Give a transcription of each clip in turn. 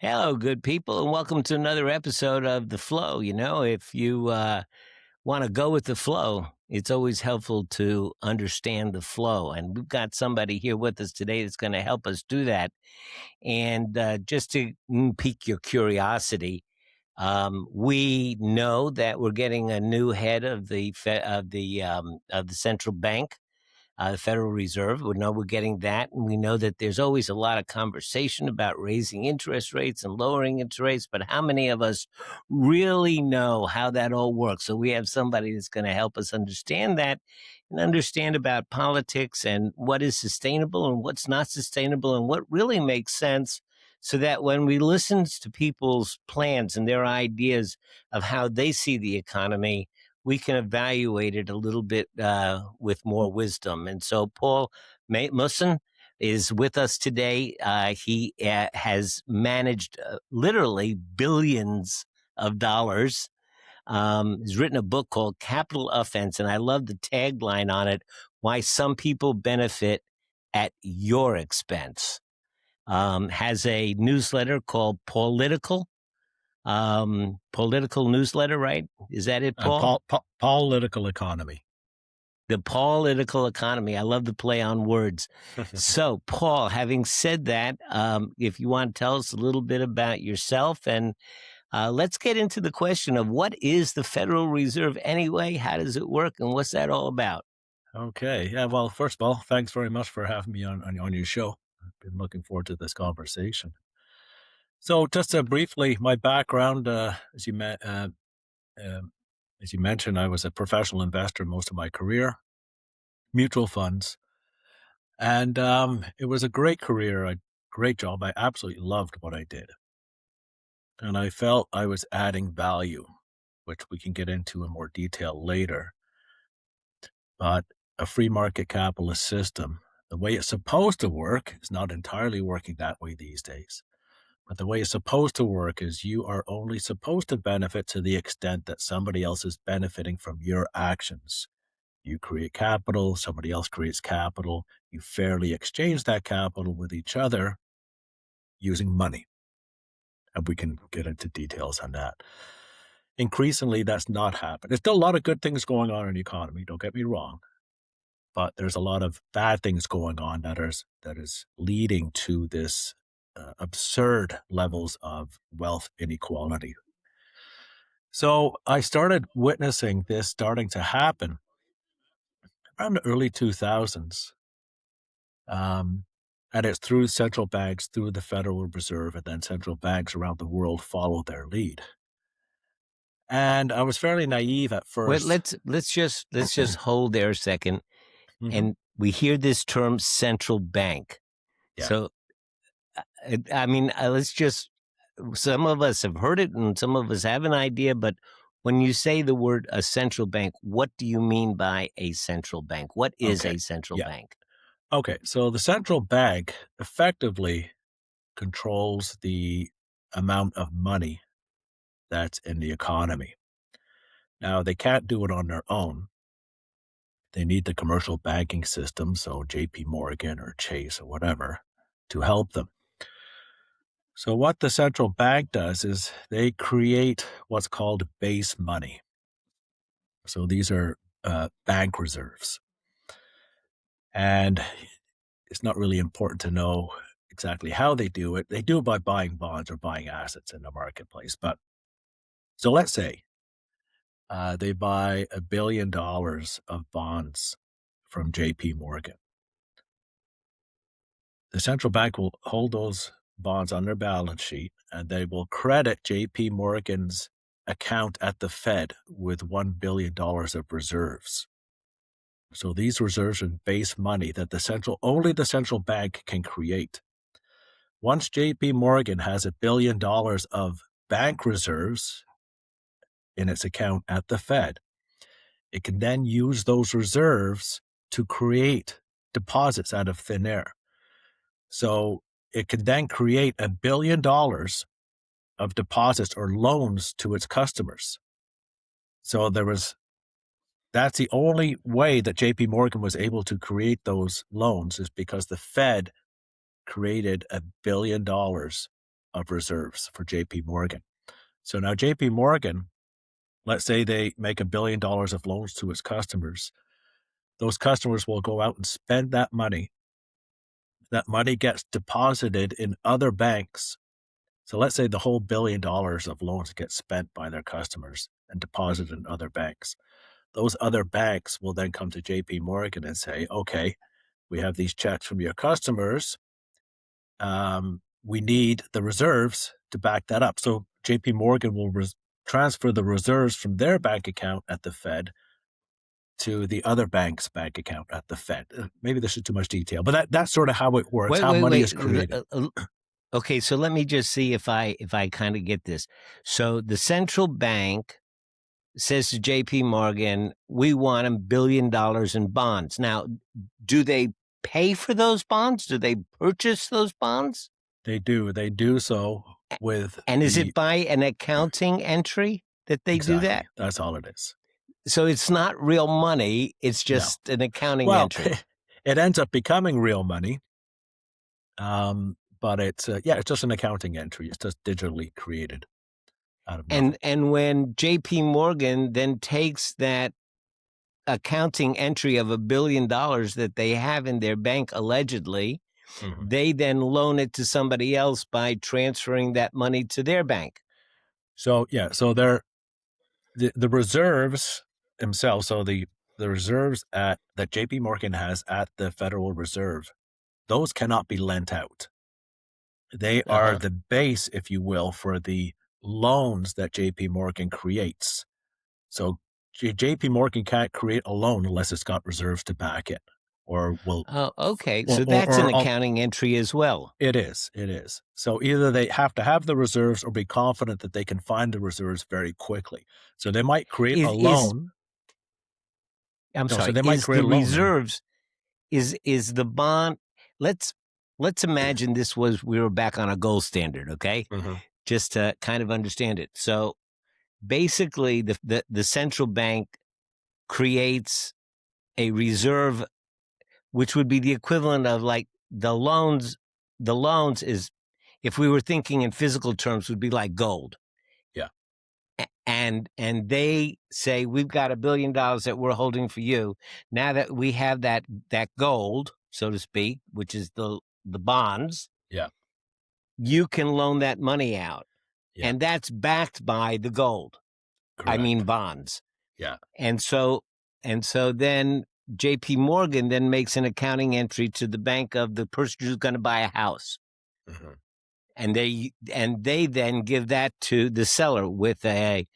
Hello, good people, and welcome to another episode of The Flow. If you want to go with the flow, it's always helpful to understand the flow. And we've got somebody here with us today that's going to help us do that. And just to pique your curiosity, we know that we're getting a new head of the central bank, the Federal Reserve. We know we're getting that, and we know that there's always a lot of conversation about raising interest rates and lowering interest rates, but how many of us really know how that all works? So we have somebody that's going to help us understand that and understand about politics and what is sustainable and what's not sustainable and what really makes sense, so that when we listen to people's plans and their ideas of how they see the economy, we can evaluate it a little bit with more wisdom. And so Paul Musson is with us today. He has managed literally billions of dollars. He's written a book called Capital Offense, and I love the tagline on it: "Why Some People Benefit at Your Expense." Has a newsletter called Political newsletter, right? Is that it, Paul? Political economy. The political economy. I love the play on words. So, Paul, having said that, if you want to tell us a little bit about yourself, and let's get into the question of what is the Federal Reserve anyway? How does it work, and what's that all about? Okay. Yeah. Well, first of all, thanks very much for having me on your show. I've been looking forward to this conversation. So, just briefly, my background, um, as you mentioned, I was a professional investor most of my career, mutual funds, and it was a great career, a great job. I absolutely loved what I did, and I felt I was adding value, which we can get into in more detail later. But a free market capitalist system, the way it's supposed to work, is not entirely working that way these days. But the way it's supposed to work is you are only supposed to benefit to the extent that somebody else is benefiting from your actions. You create capital, somebody else creates capital, you fairly exchange that capital with each other using money. And we can get into details on that. Increasingly, that's not happening. There's still a lot of good things going on in the economy, don't get me wrong. But there's a lot of bad things going on that is leading to this absurd levels of wealth inequality. So I started witnessing this starting to happen around the early 2000s. Um, and it's through central banks, through the Federal Reserve, and then central banks around the world follow their lead. And I was fairly naive at Wait, first. let's just hold there a second. Hmm. And we hear this term central bank. Yeah. So, I mean, let's just, some of us have heard it and some of us have an idea, but when you say the word a central bank, what do you mean by a central bank? What is Okay. a central Yeah. bank? Okay. So the central bank effectively controls the amount of money that's in the economy. Now, they can't do it on their own. They need the commercial banking system, so JP Morgan or Chase or whatever, to help them. So, what the central bank does is they create what's called base money. So, these are bank reserves. And it's not really important to know exactly how they do it. They do it by buying bonds or buying assets in the marketplace. But so let's say they buy $1 billion of bonds from JP Morgan. The central bank will hold those bonds on their balance sheet and they will credit JP Morgan's account at the Fed with $1 billion of reserves. So these reserves are base money that only the central bank can create. Once JP Morgan has $1 billion of bank reserves in its account at the Fed, it can then use those reserves to create deposits out of thin air. So it can then create $1 billion of deposits or loans to its customers. So that's the only way that JP Morgan was able to create those loans, is because the Fed created $1 billion of reserves for JP Morgan. So now JP Morgan, let's say they make $1 billion of loans to its customers. Those customers will go out and spend that money. That money gets deposited in other banks. So let's say the whole $1 billion of loans get spent by their customers and deposited in other banks. Those other banks will then come to JP Morgan and say, okay, we have these checks from your customers. We need the reserves to back that up. So JP Morgan will transfer the reserves from their bank account at the Fed to the other bank's bank account at the Fed. Maybe this is too much detail, but that's sort of how it works, Wait, how wait, money wait. is created. Okay, so let me just see if I kind of get this. So the central bank says to JP Morgan, we want $1 billion in bonds. Now, do they pay for those bonds? Do they purchase those bonds? They do so with And is the it by an accounting entry that they do exactly. that? That's all it is. So it's not real money, it's No. just an accounting Well, entry. it ends up becoming real money. But it's just an accounting entry. It's just digitally created out of nothing. And when JP Morgan then takes that accounting entry of $1 billion that they have in their bank allegedly, they then loan it to somebody else by transferring that money to their bank. So they're the reserves themselves. So the reserves that JP Morgan has at the Federal Reserve, those cannot be lent out. They are the base, if you will, for the loans that JP Morgan creates. So JP Morgan can't create a loan unless it's got reserves to back it, or will. Oh, okay. So that's an accounting entry as well. It is. So either they have to have the reserves or be confident that they can find the reserves very quickly. So they might create a loan. So they might create a loan. Reserves, is the bond, let's imagine we were back on a gold standard, okay? Just to kind of understand it. So basically the central bank creates a reserve, which would be the equivalent of like the loans is, if we were thinking in physical terms, would be like gold. Yeah. And they say, we've got $1 billion that we're holding for you. Now that we have that gold, so to speak, which is the bonds, Yeah. you can loan that money out. Yeah. And that's backed by the gold. Correct. I mean bonds. Yeah. And so then JP Morgan then makes an accounting entry to the bank of the person who's going to buy a house. And they then give that to the seller with an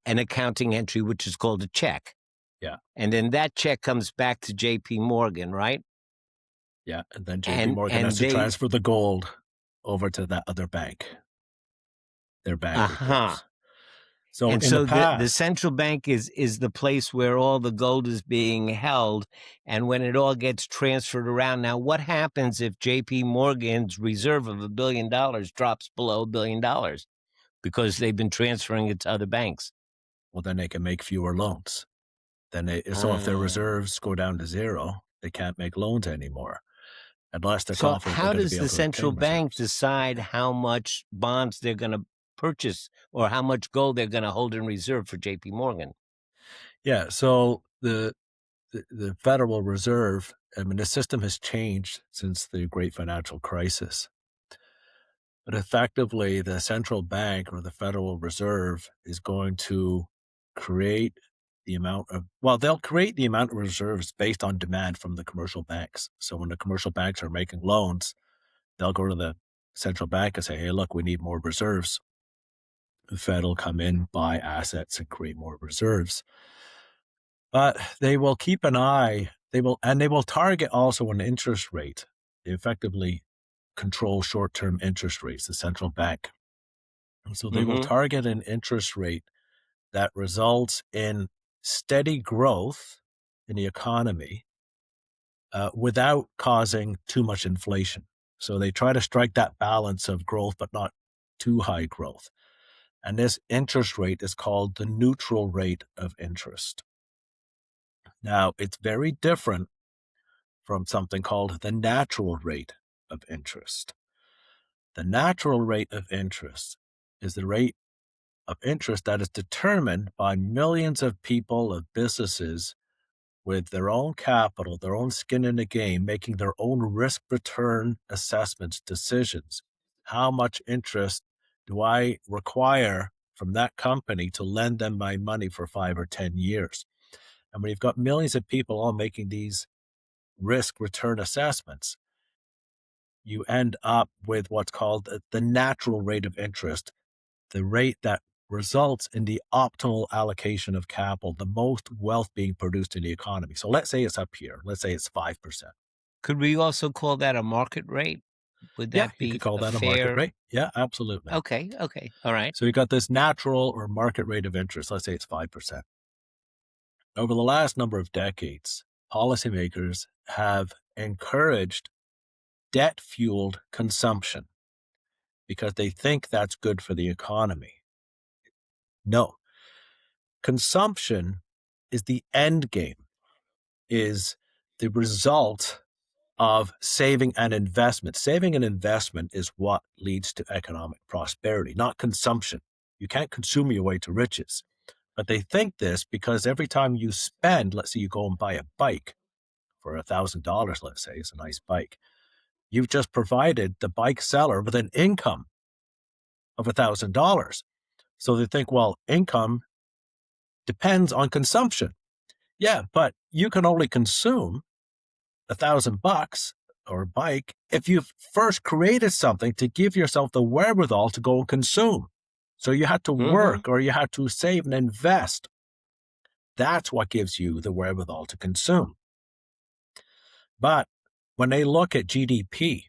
accounting entry, which is called a check. Yeah. And then that check comes back to JP Morgan, right? Yeah. And then JP Morgan has to transfer the gold over to that other bank. Their bank, of course. So and in so the past, the central bank is the place where all the gold is being held, and when it all gets transferred around. Now, what happens if JP Morgan's reserve of $1 billion drops below $1 billion because they've been transferring it to other banks? Well, then they can make fewer loans. So if their reserves go down to zero, they can't make loans anymore. Unless they're confident they're going to be able to obtain reserves. How does the central bank decide how much bonds they're going to purchase or how much gold they're going to hold in reserve for JP Morgan? Yeah, so the Federal Reserve, I mean, the system has changed since the great financial crisis. But effectively, the central bank or the Federal Reserve is going to create they'll create the amount of reserves based on demand from the commercial banks. So when the commercial banks are making loans, they'll go to the central bank and say, hey, look, we need more reserves. The Fed will come in, buy assets, and create more reserves. But they will keep an eye, they will target also an interest rate. They effectively control short-term interest rates, the central bank. So they will target an interest rate that results in steady growth in the economy without causing too much inflation. So they try to strike that balance of growth, but not too high growth. And this interest rate is called the neutral rate of interest. Now, it's very different from something called the natural rate of interest. The natural rate of interest is the rate of interest that is determined by millions of people, of businesses, with their own capital, their own skin in the game, making their own risk return assessments, decisions. How much interest do I require from that company to lend them my money for 5 or 10 years? And when you've got millions of people all making these risk return assessments, you end up with what's called the natural rate of interest, the rate that results in the optimal allocation of capital, the most wealth being produced in the economy. So let's say it's up here. Let's say it's 5%. Could we also call that a market rate? Would Yeah, that you could be call a that a market fair? rate. Yeah, absolutely. Okay, all right. So you got this natural or market rate of interest. Let's say it's 5%. Over the last number of decades, policymakers have encouraged debt-fueled consumption because they think that's good for the economy. No, consumption is the end game, is the result of saving and investment. Saving and investment is what leads to economic prosperity, not consumption. You can't consume your way to riches. But they think this because every time you spend, let's say you go and buy a bike for $1,000, let's say, it's a nice bike. You've just provided the bike seller with an income of $1,000. So they think, well, income depends on consumption. Yeah, but you can only consume $1,000 or a bike if you've first created something to give yourself the wherewithal to go and consume. So you had to Mm-hmm. work or you had to save and invest. That's what gives you the wherewithal to consume. But when they look at GDP,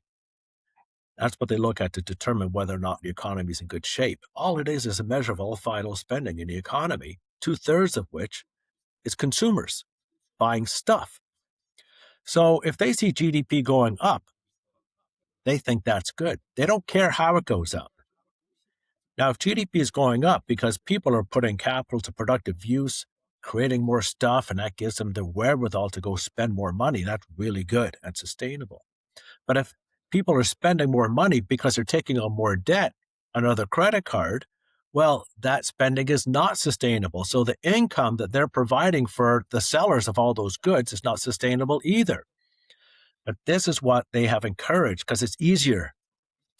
that's what they look at to determine whether or not the economy is in good shape. All it is a measure of all final spending in the economy, 2/3 of which is consumers buying stuff. So if they see GDP going up, they think that's good. They don't care how it goes up. Now, if GDP is going up because people are putting capital to productive use, creating more stuff, and that gives them the wherewithal to go spend more money, that's really good and sustainable. But if people are spending more money because they're taking on more debt, another credit card, well, that spending is not sustainable. So the income that they're providing for the sellers of all those goods is not sustainable either. But this is what they have encouraged because it's easier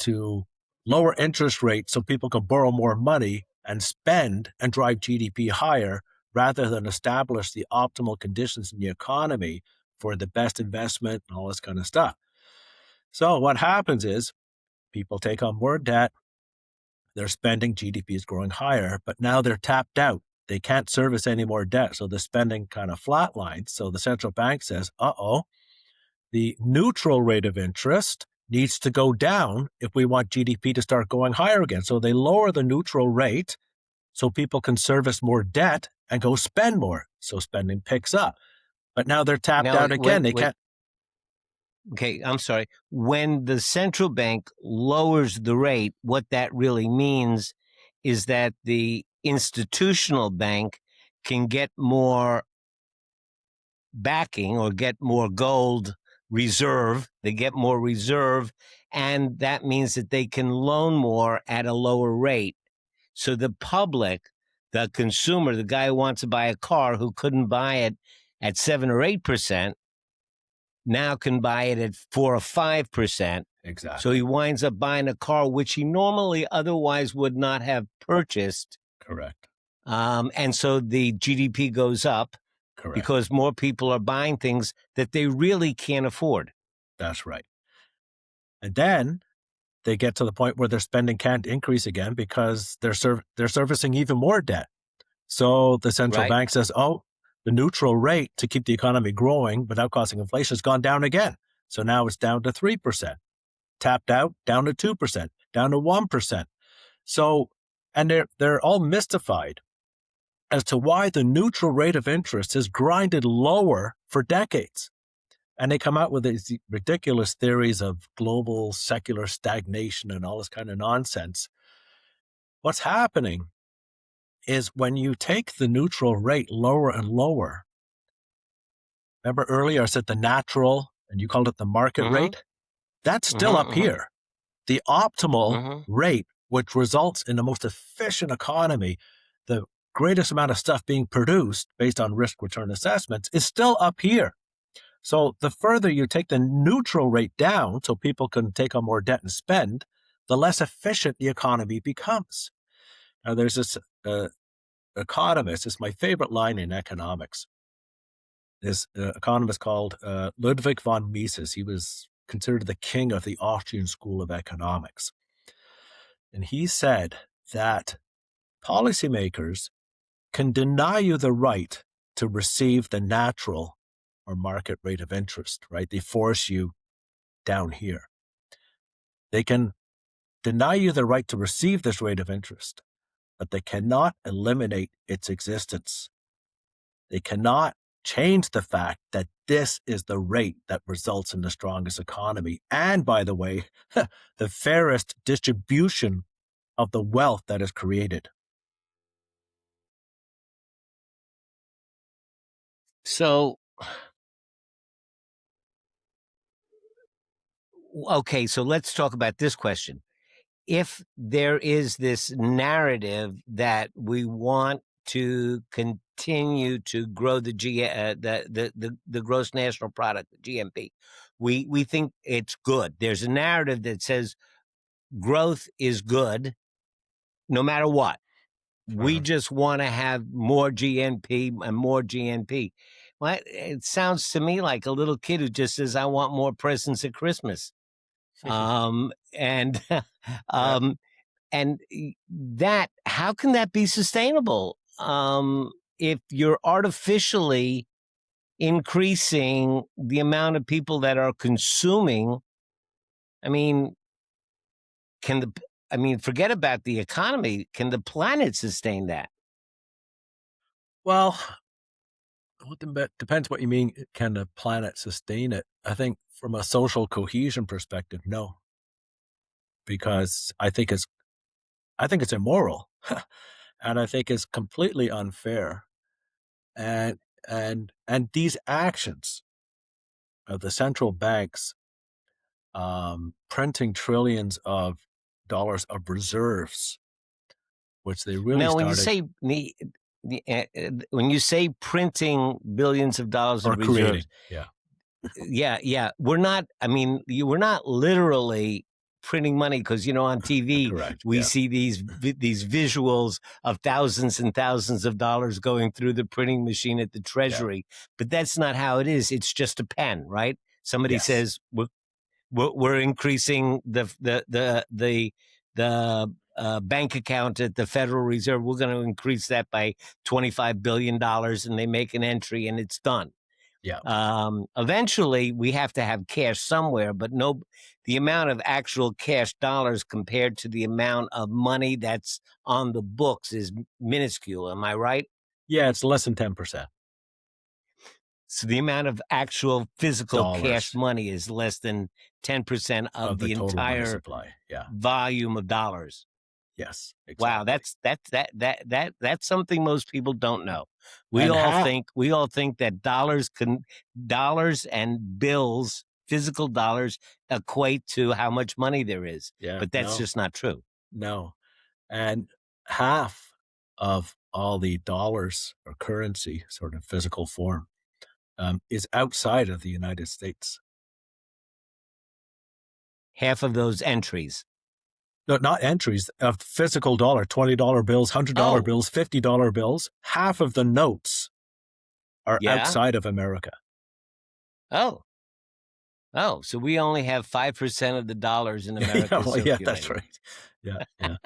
to lower interest rates so people can borrow more money and spend and drive GDP higher rather than establish the optimal conditions in the economy for the best investment and all this kind of stuff. So what happens is people take on more debt, their spending, GDP is growing higher, but now they're tapped out. They can't service any more debt. So the spending kind of flatlines. So the central bank says, the neutral rate of interest needs to go down if we want GDP to start going higher again. So they lower the neutral rate so people can service more debt and go spend more. So spending picks up. But now they're tapped Now, out again. They can't. okay, I'm sorry. When the central bank lowers the rate, what that really means is that the institutional bank can get more backing or get more gold reserve. They get more reserve, and that means that they can loan more at a lower rate. So the public, the consumer, the guy who wants to buy a car who couldn't buy it at 7 or 8%, now can buy it at 4 or 5%. Exactly. So he winds up buying a car which he normally otherwise would not have purchased. Correct. And so the GDP goes up. Correct. Because more people are buying things that they really can't afford. That's right. And then they get to the point where their spending can't increase again because they're servicing even more debt. So the central bank says, the neutral rate to keep the economy growing without causing inflation has gone down again. So now it's down to 3%. Tapped out, down to 2%, down to 1%. So, and they're all mystified as to why the neutral rate of interest has grinded lower for decades. And they come out with these ridiculous theories of global secular stagnation and all this kind of nonsense. What's happening is when you take the neutral rate lower and lower, remember earlier I said the natural, and you called it the market rate? That's still up here. the optimal Hmm. rate, which results in the most efficient economy, the greatest amount of stuff being produced based on risk return assessments, is still up here. So the further you take the neutral rate down so people can take on more debt and spend, the less efficient the economy becomes. Now, there's this economist, it's my favorite line in economics, this economist called Ludwig von Mises. He was considered the king of the Austrian school of economics. And he said that policymakers can deny you the right to receive the natural or market rate of interest, right? They force you down here. They can deny you the right to receive this rate of interest, but they cannot eliminate its existence. They cannot change the fact that this is the rate that results in the strongest economy. And by the way, the fairest distribution of the wealth that is created. So, okay, so let's talk about this question. If there is this narrative that we want to continue to grow the gross national product, the GNP, we think it's good. There's a narrative that says growth is good no matter what. We Mhm. just want to have more GNP and more GNP. Well, it sounds to me like a little kid who just says, "I want more presents at Christmas." And Yeah. um, and that, how can that be sustainable? If you're artificially increasing the amount of people that are consuming, I mean, can the, I mean, forget about the economy. Can the planet sustain that? Well, it depends what you mean. Can the planet sustain it? I think from a social cohesion perspective, no, because I think it's immoral, and I think it's completely unfair. And and these actions of the central banks printing trillions of dollars of reserves, which they really Now, when you started say when you say printing billions of dollars or of reserves, creating. Yeah, yeah, we're not. I mean, we're not literally printing money because on TV correct. we Yeah, see these visuals of thousands and thousands of dollars going through the printing machine at the yeah, Treasury, but that's not how it is. It's just a pen, right? Somebody yes, says we're increasing the bank account at the Federal Reserve. We're going to increase that by $25 billion, and they make an entry, and it's done. yeah. Eventually, we have to have cash somewhere, but no, the amount of actual cash dollars compared to the amount of money that's on the books is minuscule. Am I right? Yeah, it's less than 10% So the amount of actual physical cash dollars money is less than 10% of of the the total money entire supply. Yeah, volume of dollars. yes, Wow, exactly. that's something most people don't know. We And all half, think that dollars and bills, physical dollars, equate to how much money there is, yeah, but that's no, just not true. no. And half of all the dollars or currency, sort of physical form, is outside of the United States. Half of those entries. No, not entries of physical dollar, $20 bills, $100 Oh, bills, $50 bills. Half of the notes are yeah. outside of America. Oh, oh. So we only have 5% of the dollars in Yeah, America well, yeah, that's circulating. right. Yeah, yeah.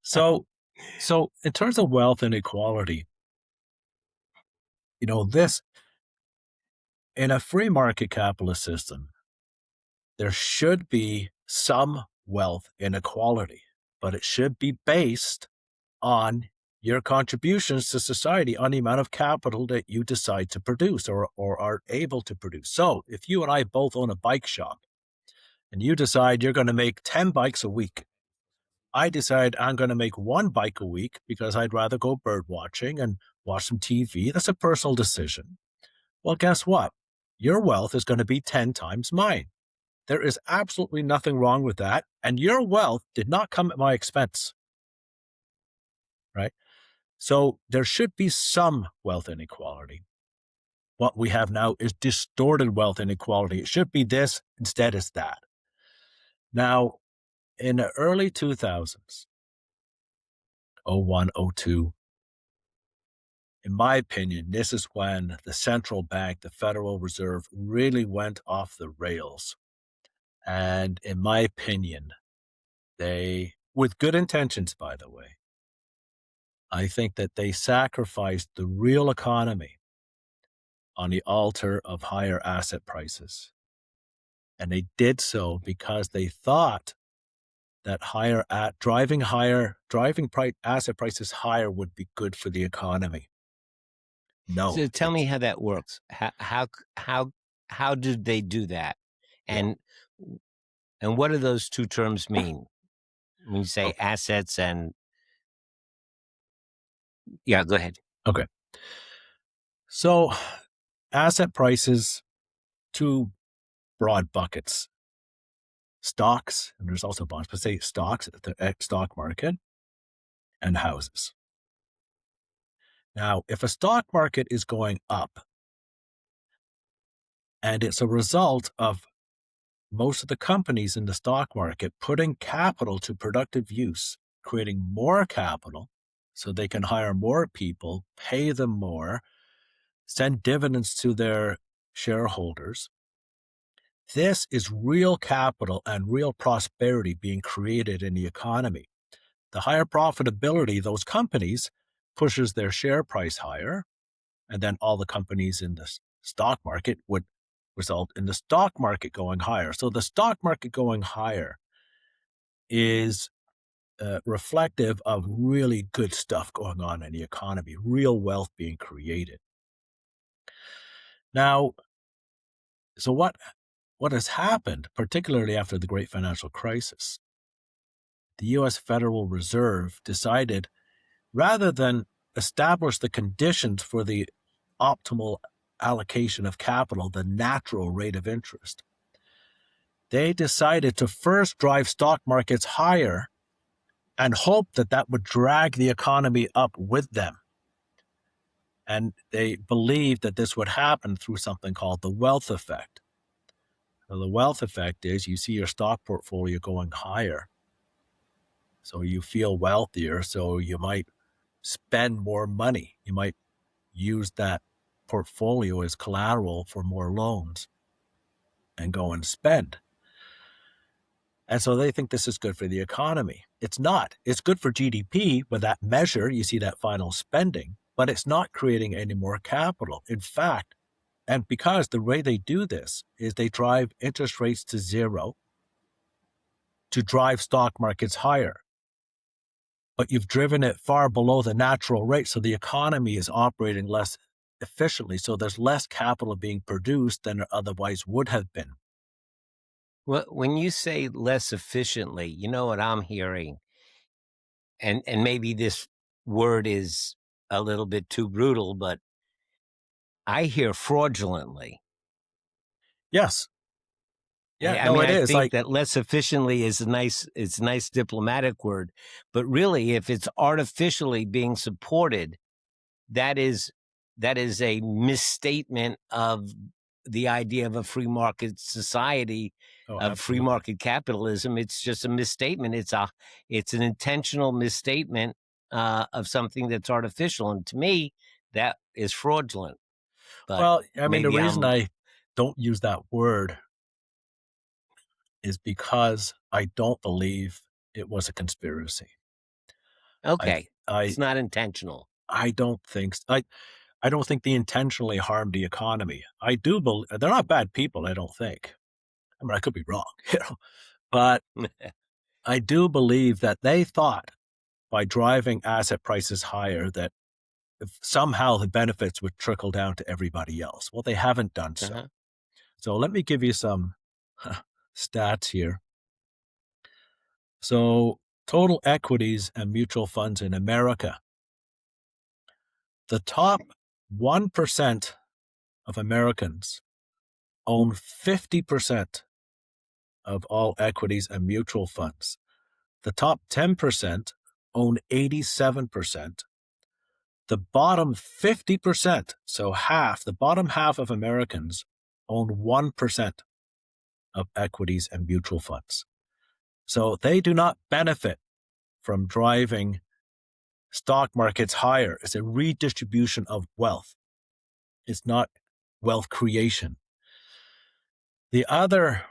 So, so in terms of wealth inequality, this in a free market capitalist system, there should be some wealth inequality, but it should be based on your contributions to society, on the amount of capital that you decide to produce or are able to produce. So if you and I both own a bike shop and you decide you're going to make 10 bikes a week, I decide I'm going to make one bike a week because I'd rather go bird watching and watch some TV. That's a personal decision. Well, guess what? Your wealth is going to be 10 times mine. There is absolutely nothing wrong with that. And your wealth did not come at my expense, right? So there should be some wealth inequality. What we have now is distorted wealth inequality. It should be this, instead it's that. Now, in the early 2000s, 01, 02, in my opinion, this is when the central bank, the Federal Reserve, really went off the rails. And in my opinion, they, with good intentions, by the way, I think that they sacrificed the real economy on the altar of higher asset prices. And they did so because they thought that driving asset prices higher would be good for the economy. No, So tell me how that works. How did they do that? yeah. And what do those two terms mean? When you say Okay. assets and yeah, go ahead. Okay. So asset prices, two broad buckets: stocks, and there's also bonds, but say stocks, the stock market, and houses. Now, if a stock market is going up, and it's a result of most of the companies in the stock market putting capital to productive use, creating more capital so they can hire more people, pay them more, send dividends to their shareholders. This is real capital and real prosperity being created in the economy. The higher profitability, those companies, pushes their share price higher, and then all the companies in the stock market would result in the stock market going higher. So the stock market going higher is reflective of really good stuff going on in the economy, real wealth being created. Now, so what has happened, particularly after the great financial crisis, the US Federal Reserve decided, rather than establish the conditions for the optimal allocation of capital, the natural rate of interest, they decided to first drive stock markets higher and hope that that would drag the economy up with them. And they believed that this would happen through something called the wealth effect. Now, the wealth effect is you see your stock portfolio going higher, so you feel wealthier, so you might spend more money. You might use that portfolio as collateral for more loans and go and spend. And so they think this is good for the economy. It's not. It's good for GDP with that measure. You see that final spending, but it's not creating any more capital. In fact, and because the way they do this is they drive interest rates to zero to drive stock markets higher. But you've driven it far below the natural rate, so the economy is operating less efficiently. So there's less capital being produced than there otherwise would have been. Well, when you say less efficiently, you know what I'm hearing, and maybe this word is a little bit too brutal, but I hear fraudulently. Yes. Yeah, I no, mean, it I is. think Like, that less efficiently is it's a nice diplomatic word, but really, if it's artificially being supported, that is a misstatement of the idea of a free market society, oh, of free absolutely. market capitalism. It's just a misstatement. It's an intentional misstatement of something that's artificial, and to me, that is fraudulent. But Well, I mean, the maybe reason I'm I don't use that word is because I don't believe it was a conspiracy. I, okay. I, It's not intentional. I don't think. I don't think they intentionally harmed the economy. I do believe they're not bad people. I don't think. I mean, I could be wrong, but I do believe that they thought by driving asset prices higher that if somehow the benefits would trickle down to everybody else. Well, they haven't done so. Uh-huh. So let me give you some stats here. So total equities and mutual funds in America, the top 1% of Americans own 50% of all equities and mutual funds. The top 10% own 87%. The bottom 50%, so half, the bottom half of Americans own 1% of equities and mutual funds. So they do not benefit from driving stock markets higher. It's a redistribution of wealth. It's not wealth creation. The other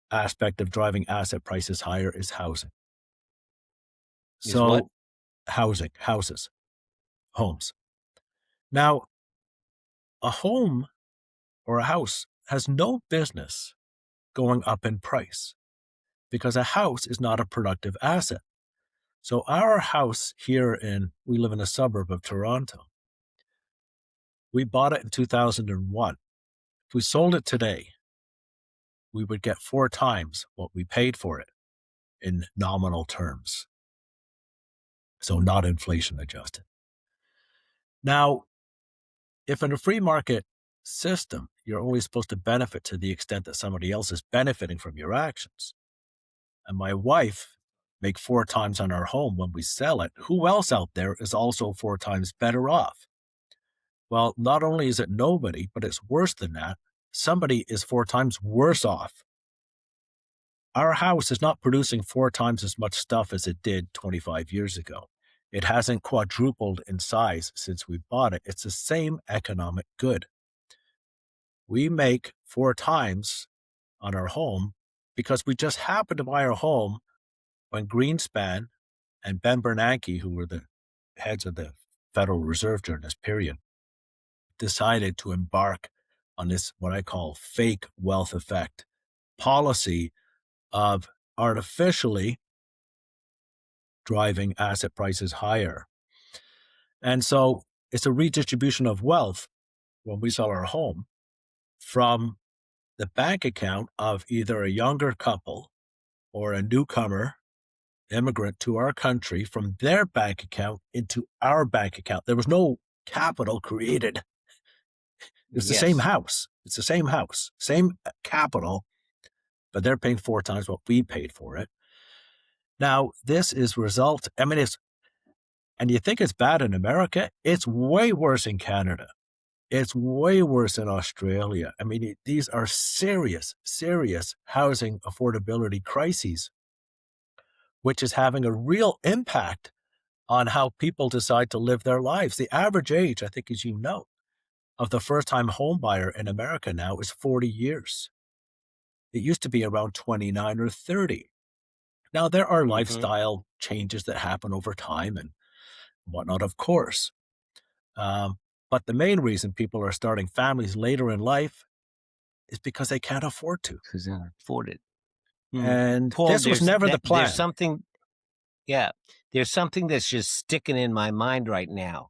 aspect of driving asset prices higher is housing. Is what? So housing, houses, homes. Now, a home or a house has no business going up in price because a house is not a productive asset. So our house here we live in a suburb of Toronto. We bought it in 2001. If we sold it today, we would get 4 times what we paid for it in nominal terms. So not inflation adjusted. Now, if in a free market system, you're only supposed to benefit to the extent that somebody else is benefiting from your actions, and my wife make 4 times on our home when we sell it, who else out there is also 4 times better off? Well, not only is it nobody, but it's worse than that. Somebody is 4 times worse off. Our house is not producing 4 times as much stuff as it did 25 years ago. It hasn't quadrupled in size since we bought it. It's the same economic good. We make 4 times on our home because we just happened to buy our home when Greenspan and Ben Bernanke, who were the heads of the Federal Reserve during this period, decided to embark on this, what I call fake wealth effect policy of artificially driving asset prices higher. And so it's a redistribution of wealth when we sell our home from the bank account of either a younger couple or a newcomer immigrant to our country, from their bank account into our bank account. There was no capital created. It's the same Yes. house. It's the same house, same capital, but they're paying 4 times what we paid for it. Now, this is and you think it's bad in America? It's way worse in Canada. It's way worse in Australia. I mean, these are serious, serious housing affordability crises, which is having a real impact on how people decide to live their lives. The average age, I think, as you know, of the first-time home buyer in America now is 40 years. It used to be around 29 or 30. Now, there are lifestyle changes that happen over time and whatnot, of course. But the main reason people are starting families later in life is because they can't afford to. Because they can't afford it. And Paul, this was never the there's plan. something, there's something that's just sticking in my mind right now.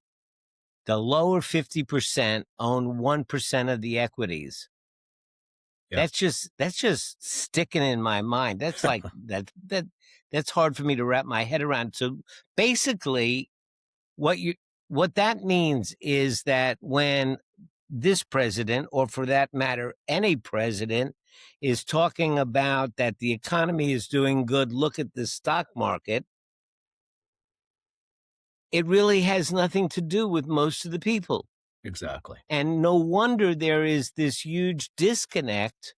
The lower 50% own 1% of the equities. Yeah. That's just sticking in my mind. That's like that's hard for me to wrap my head around. So basically, what that means is that when this president, or for that matter, any president, is talking about that the economy is doing good, look at the stock market, it really has nothing to do with most of the people. Exactly. And no wonder there is this huge disconnect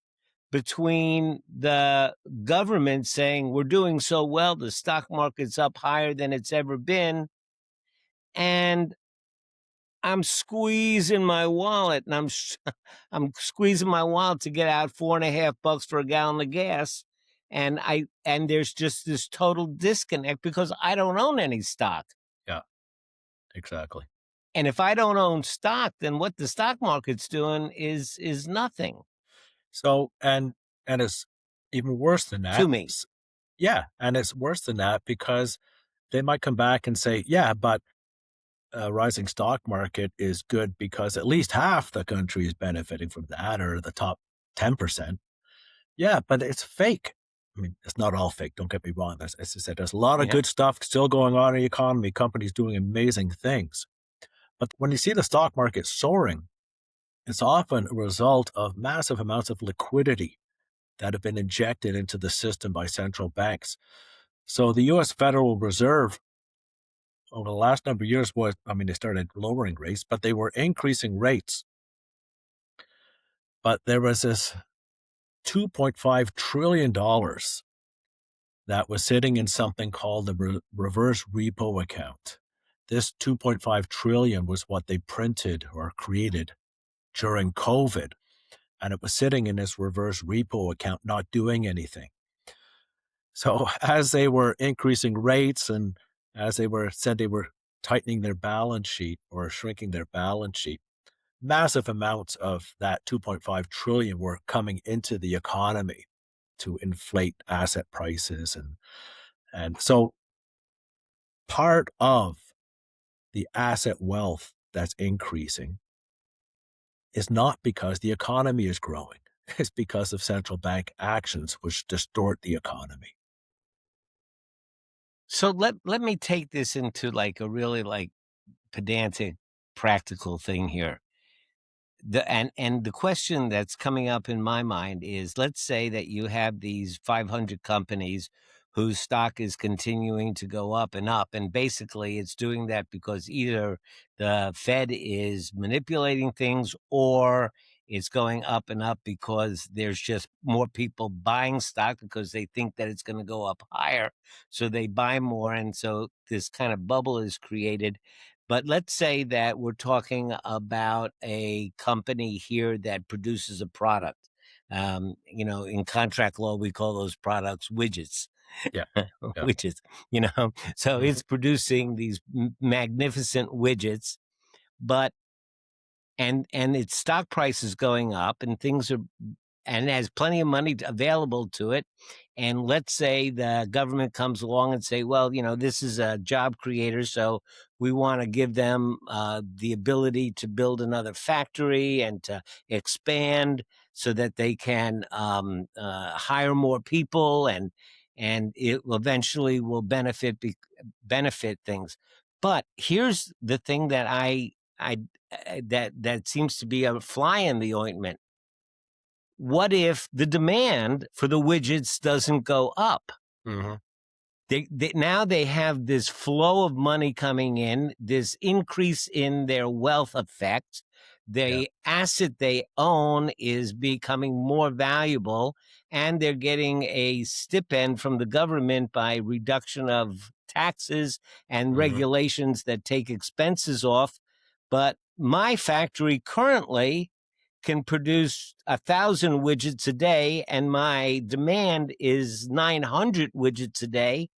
between the government saying we're doing so well, the stock market's up higher than it's ever been, and I'm squeezing my wallet, and I'm squeezing my wallet to get out $4.50 for a gallon of gas, and there's just this total disconnect because I don't own any stock. Yeah, exactly. And if I don't own stock, then what the stock market's doing is nothing. So, and it's even worse than that. To me. Yeah, and it's worse than that because they might come back and say, yeah, but a rising stock market is good because at least half the country is benefiting from that, or the top 10%. Yeah, but it's fake. I mean, it's not all fake. Don't get me wrong. As I said, there's a lot of good stuff still going on in the economy, companies doing amazing things. But when you see the stock market soaring, it's often a result of massive amounts of liquidity that have been injected into the system by central banks. So the US Federal Reserve over the last number of years they started lowering rates, but they were increasing rates. But there was this $2.5 trillion that was sitting in something called the reverse repo account. This 2.5 trillion was what they printed or created during COVID, and it was sitting in this reverse repo account, not doing anything. So as they were increasing rates and as they were tightening their balance sheet or shrinking their balance sheet, massive amounts of that 2.5 trillion were coming into the economy to inflate asset prices and so part of the asset wealth that's increasing is not because the economy is growing. It's because of central bank actions which distort the economy. So let me take this into like a really like pedantic practical thing here. And the question that's coming up in my mind is, let's say that you have these 500 companies whose stock is continuing to go up, and basically it's doing that because either the Fed is manipulating things or it's going up and up because there's just more people buying stock because they think that it's going to go up higher, so they buy more, and so this kind of bubble is created. But let's say that we're talking about a company here that produces a product. In contract law, we call those products widgets. Yeah. Yeah. Widgets, you know. So Mhm. it's producing these magnificent widgets, but and its stock price is going up, and things are and has plenty of money available to it. And let's say the government comes along and say, well, this is a job creator, so we want to give them the ability to build another factory and to expand so that they can hire more people, and it will eventually will benefit things. But here's the thing that I that seems to be a fly in the ointment. What if the demand for the widgets doesn't go up? Mhm. Now they have this flow of money coming in, this increase in their wealth effect. Yeah. The asset they own is becoming more valuable, and they're getting a stipend from the government by reduction of taxes and Mhm. regulations that take expenses off. But my factory currently can produce 1,000 widgets a day, and my demand is 900 widgets a day.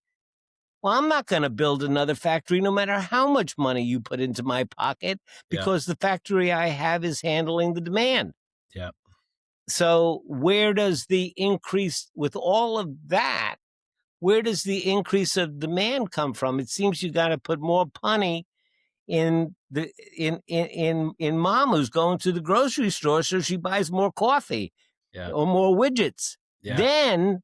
Well, I'm not going to build another factory no matter how much money you put into my pocket, Yeah. because the factory I have is handling the demand. Yeah. So where does the increase with all of that? Where does the increase of demand come from? It seems you got to put more money in mom who's going to the grocery store so she buys more coffee Yeah. or more widgets. Yeah. Then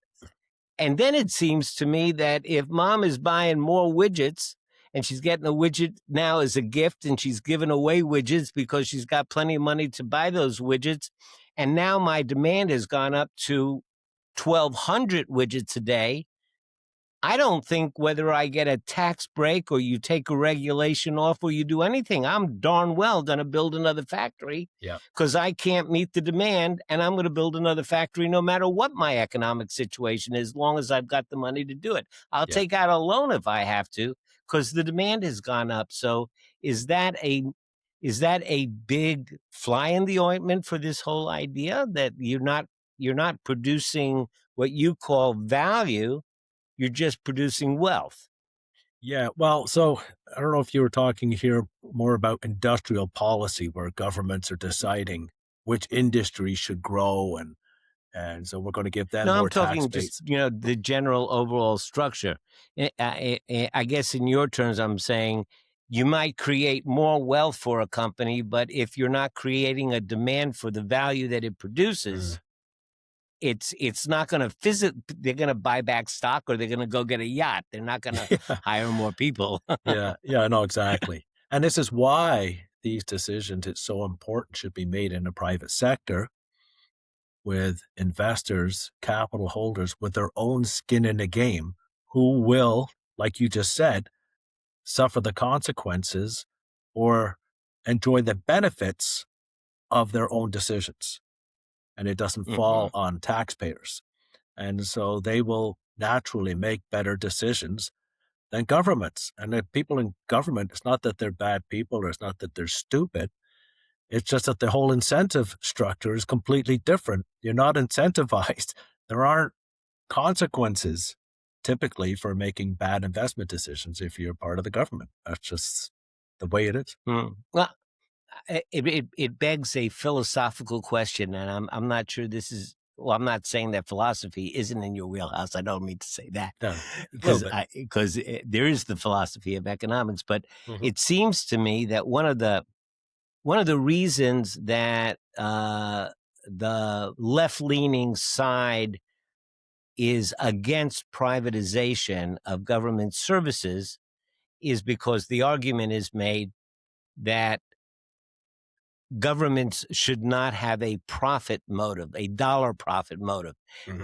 it seems to me that if mom is buying more widgets and she's getting a widget now as a gift, and she's giving away widgets because she's got plenty of money to buy those widgets, and now my demand has gone up to 1,200 widgets a day, I don't think whether I get a tax break or you take a regulation off or you do anything, I'm darn well going to build another factory Yeah. because I can't meet the demand, and I'm going to build another factory no matter what my economic situation is, as long as I've got the money to do it. I'll Yeah. take out a loan if I have to because the demand has gone up. So is that a big fly in the ointment for this whole idea that you're not producing what you call value? You're just producing wealth. Yeah. Well, so I don't know if you were talking here more about industrial policy where governments are deciding which industry should grow and so we're going to give them No, I'm more tax talking just, base. the general overall structure. I guess in your terms, I'm saying you might create more wealth for a company, but if you're not creating a demand for the value that it Mm. produces, it's not going to they're going to buy back stock, or they're going to go get a yacht. They're not going to Yeah. hire more people. Yeah. Yeah. No, exactly. And this is why these decisions, it's so important, should be made in the private sector with investors, capital holders with their own skin in the game who will, like you just said, suffer the consequences or enjoy the benefits of their own decisions. And it doesn't Hmm. fall on taxpayers. And so they will naturally make better decisions than governments. And the people in government, it's not that they're bad people or it's not that they're stupid. It's just that the whole incentive structure is completely different. You're not incentivized. There aren't consequences typically for making bad investment decisions if you're part of the government. That's just the way it is. Well, it begs a philosophical question, and I'm not sure this is. Well, I'm not saying that philosophy isn't in your wheelhouse. I don't mean to say that Yeah, a little bit. because there is the philosophy of economics, but Hmm. it seems to me that one of the reasons that the left leaning side is against privatization of government services is because the argument is made that governments should not have a profit motive, a dollar profit motive. Hmm.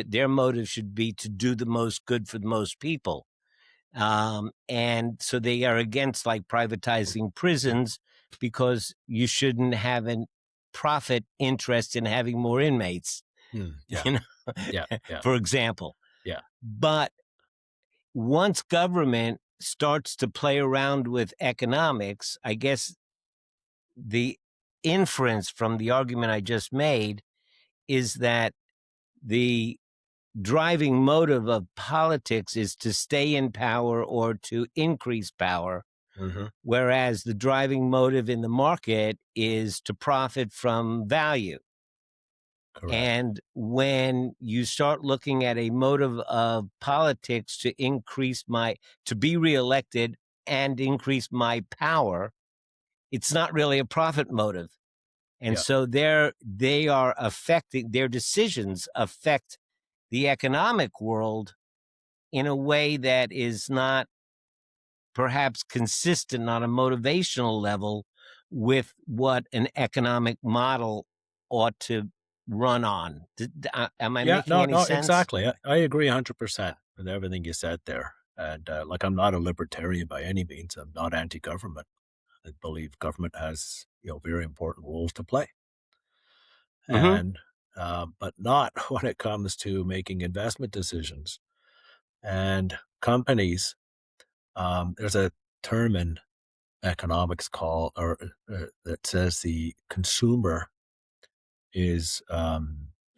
Their motive should be to do the most good for the most people. And so they are against like privatizing prisons because you shouldn't have a profit interest in having more inmates, Yeah, you yeah, know, yeah, for example. yeah. But once government starts to play around with economics, I guess the inference from the argument I just made is that the driving motive of politics is to stay in power or to increase power, Hmm. whereas the driving motive in the market is to profit from value. Correct. And when you start looking at a motive of politics to be reelected and increase my power, it's not really a profit motive. And Yeah. so they are affecting their decisions affect the economic world in a way that is not perhaps consistent on a motivational level with what an economic model ought to run on. Am I Yeah, making no, any no, sense? exactly. I agree 100% with everything you said there. And like, I'm not a libertarian by any means. I'm not anti-government. I believe government has, very important roles to play. Hmm. And but not when it comes to making investment decisions. And companies, there's a term in economics that says the consumer is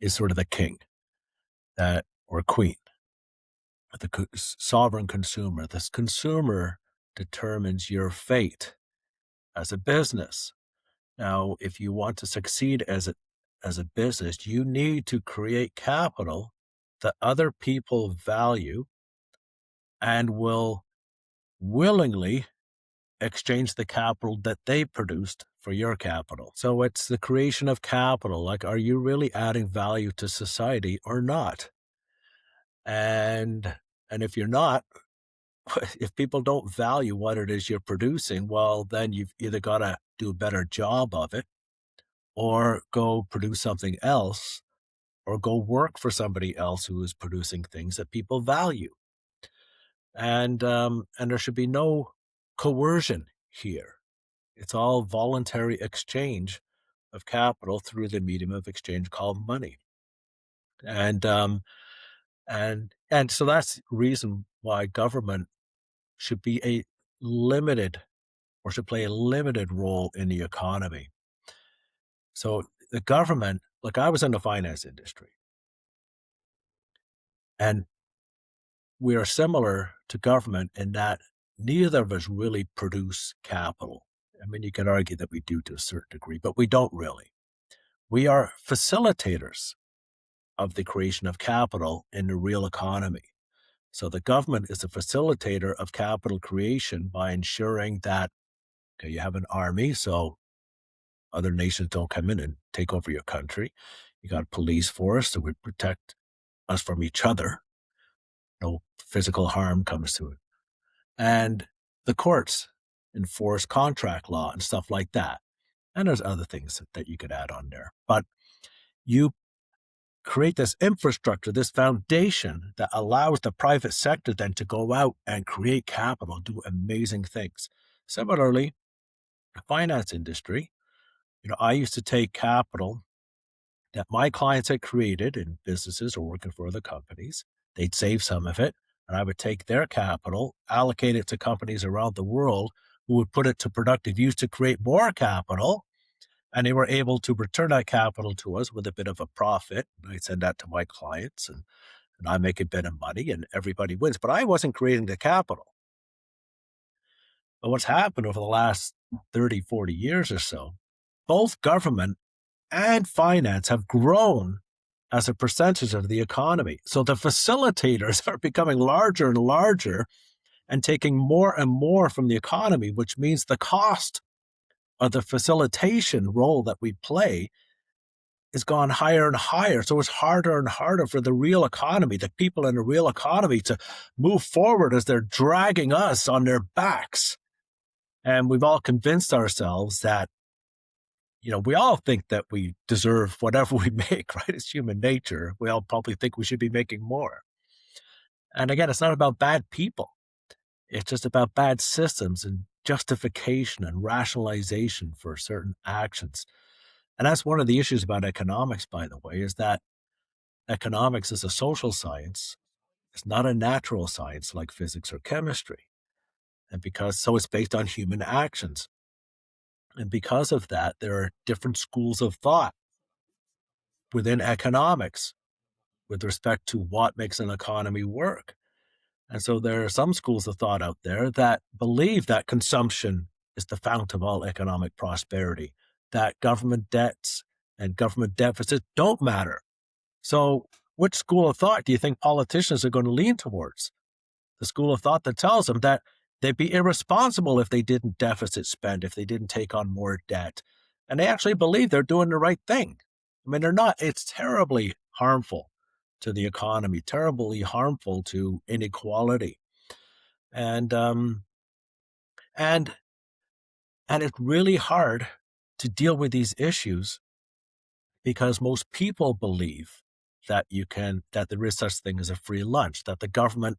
sort of the king that or queen, the sovereign consumer. This consumer determines your fate as a business. Now, if you want to succeed as a business, you need to create capital that other people value and will willingly exchange the capital that they produced for your capital. So it's the creation of capital. Like, are you really adding value to society or not? And if you're not, if people don't value what it is you're producing, well, then you've either got to do a better job of it or go produce something else or go work for somebody else who is producing things that people value. And there should be no coercion here. It's all voluntary exchange of capital through the medium of exchange called money. And and so that's the reason why government should be a limited or should play a limited role in the economy. So the government, like, I was in the finance industry, and we are similar to government in that neither of us really produce capital. I mean, you can argue that we do to a certain degree, but we don't really. We are facilitators of the creation of capital in the real economy. So the government is a facilitator of capital creation by ensuring that, okay, you have an army, so other nations don't come in and take over your country. You got a police force that would protect us from each other. No physical harm comes to it. And the courts enforce contract law and stuff like that. And there's other things that you could add on there. But you create this infrastructure, this foundation that allows the private sector then to go out and create capital, do amazing things. Similarly, the finance industry, I used to take capital that my clients had created in businesses or working for other companies. They'd save some of it, and I would take their capital, allocate it to companies around the world who would put it to productive use to create more capital. And they were able to return that capital to us with a bit of a profit. I send that to my clients, and I make a bit of money, and everybody wins. But I wasn't creating the capital. But what's happened over the last 30, 40 years or so, both government and finance have grown as a percentage of the economy. So the facilitators are becoming larger and larger and taking more and more from the economy, which means the cost of the facilitation role that we play has gone higher and higher. So it's harder and harder for the real economy, the people in the real economy, to move forward as they're dragging us on their backs. And we've all convinced ourselves that, we all think that we deserve whatever we make, right? It's human nature. We all probably think we should be making more. And again, it's not about bad people. It's just about bad systems and justification and rationalization for certain actions. And that's one of the issues about economics, by the way, is that economics is a social science. It's not a natural science like physics or chemistry. And so it's based on human actions. And because of that, there are different schools of thought within economics with respect to what makes an economy work. And so there are some schools of thought out there that believe that consumption is the fount of all economic prosperity, that government debts and government deficits don't matter. So which school of thought do you think politicians are going to lean towards? The school of thought that tells them that they'd be irresponsible if they didn't deficit spend, if they didn't take on more debt. And they actually believe they're doing the right thing. I mean, they're not. It's terribly harmful to the economy, terribly harmful to inequality. And it's really hard to deal with these issues because most people believe that there is such thing as a free lunch, that the government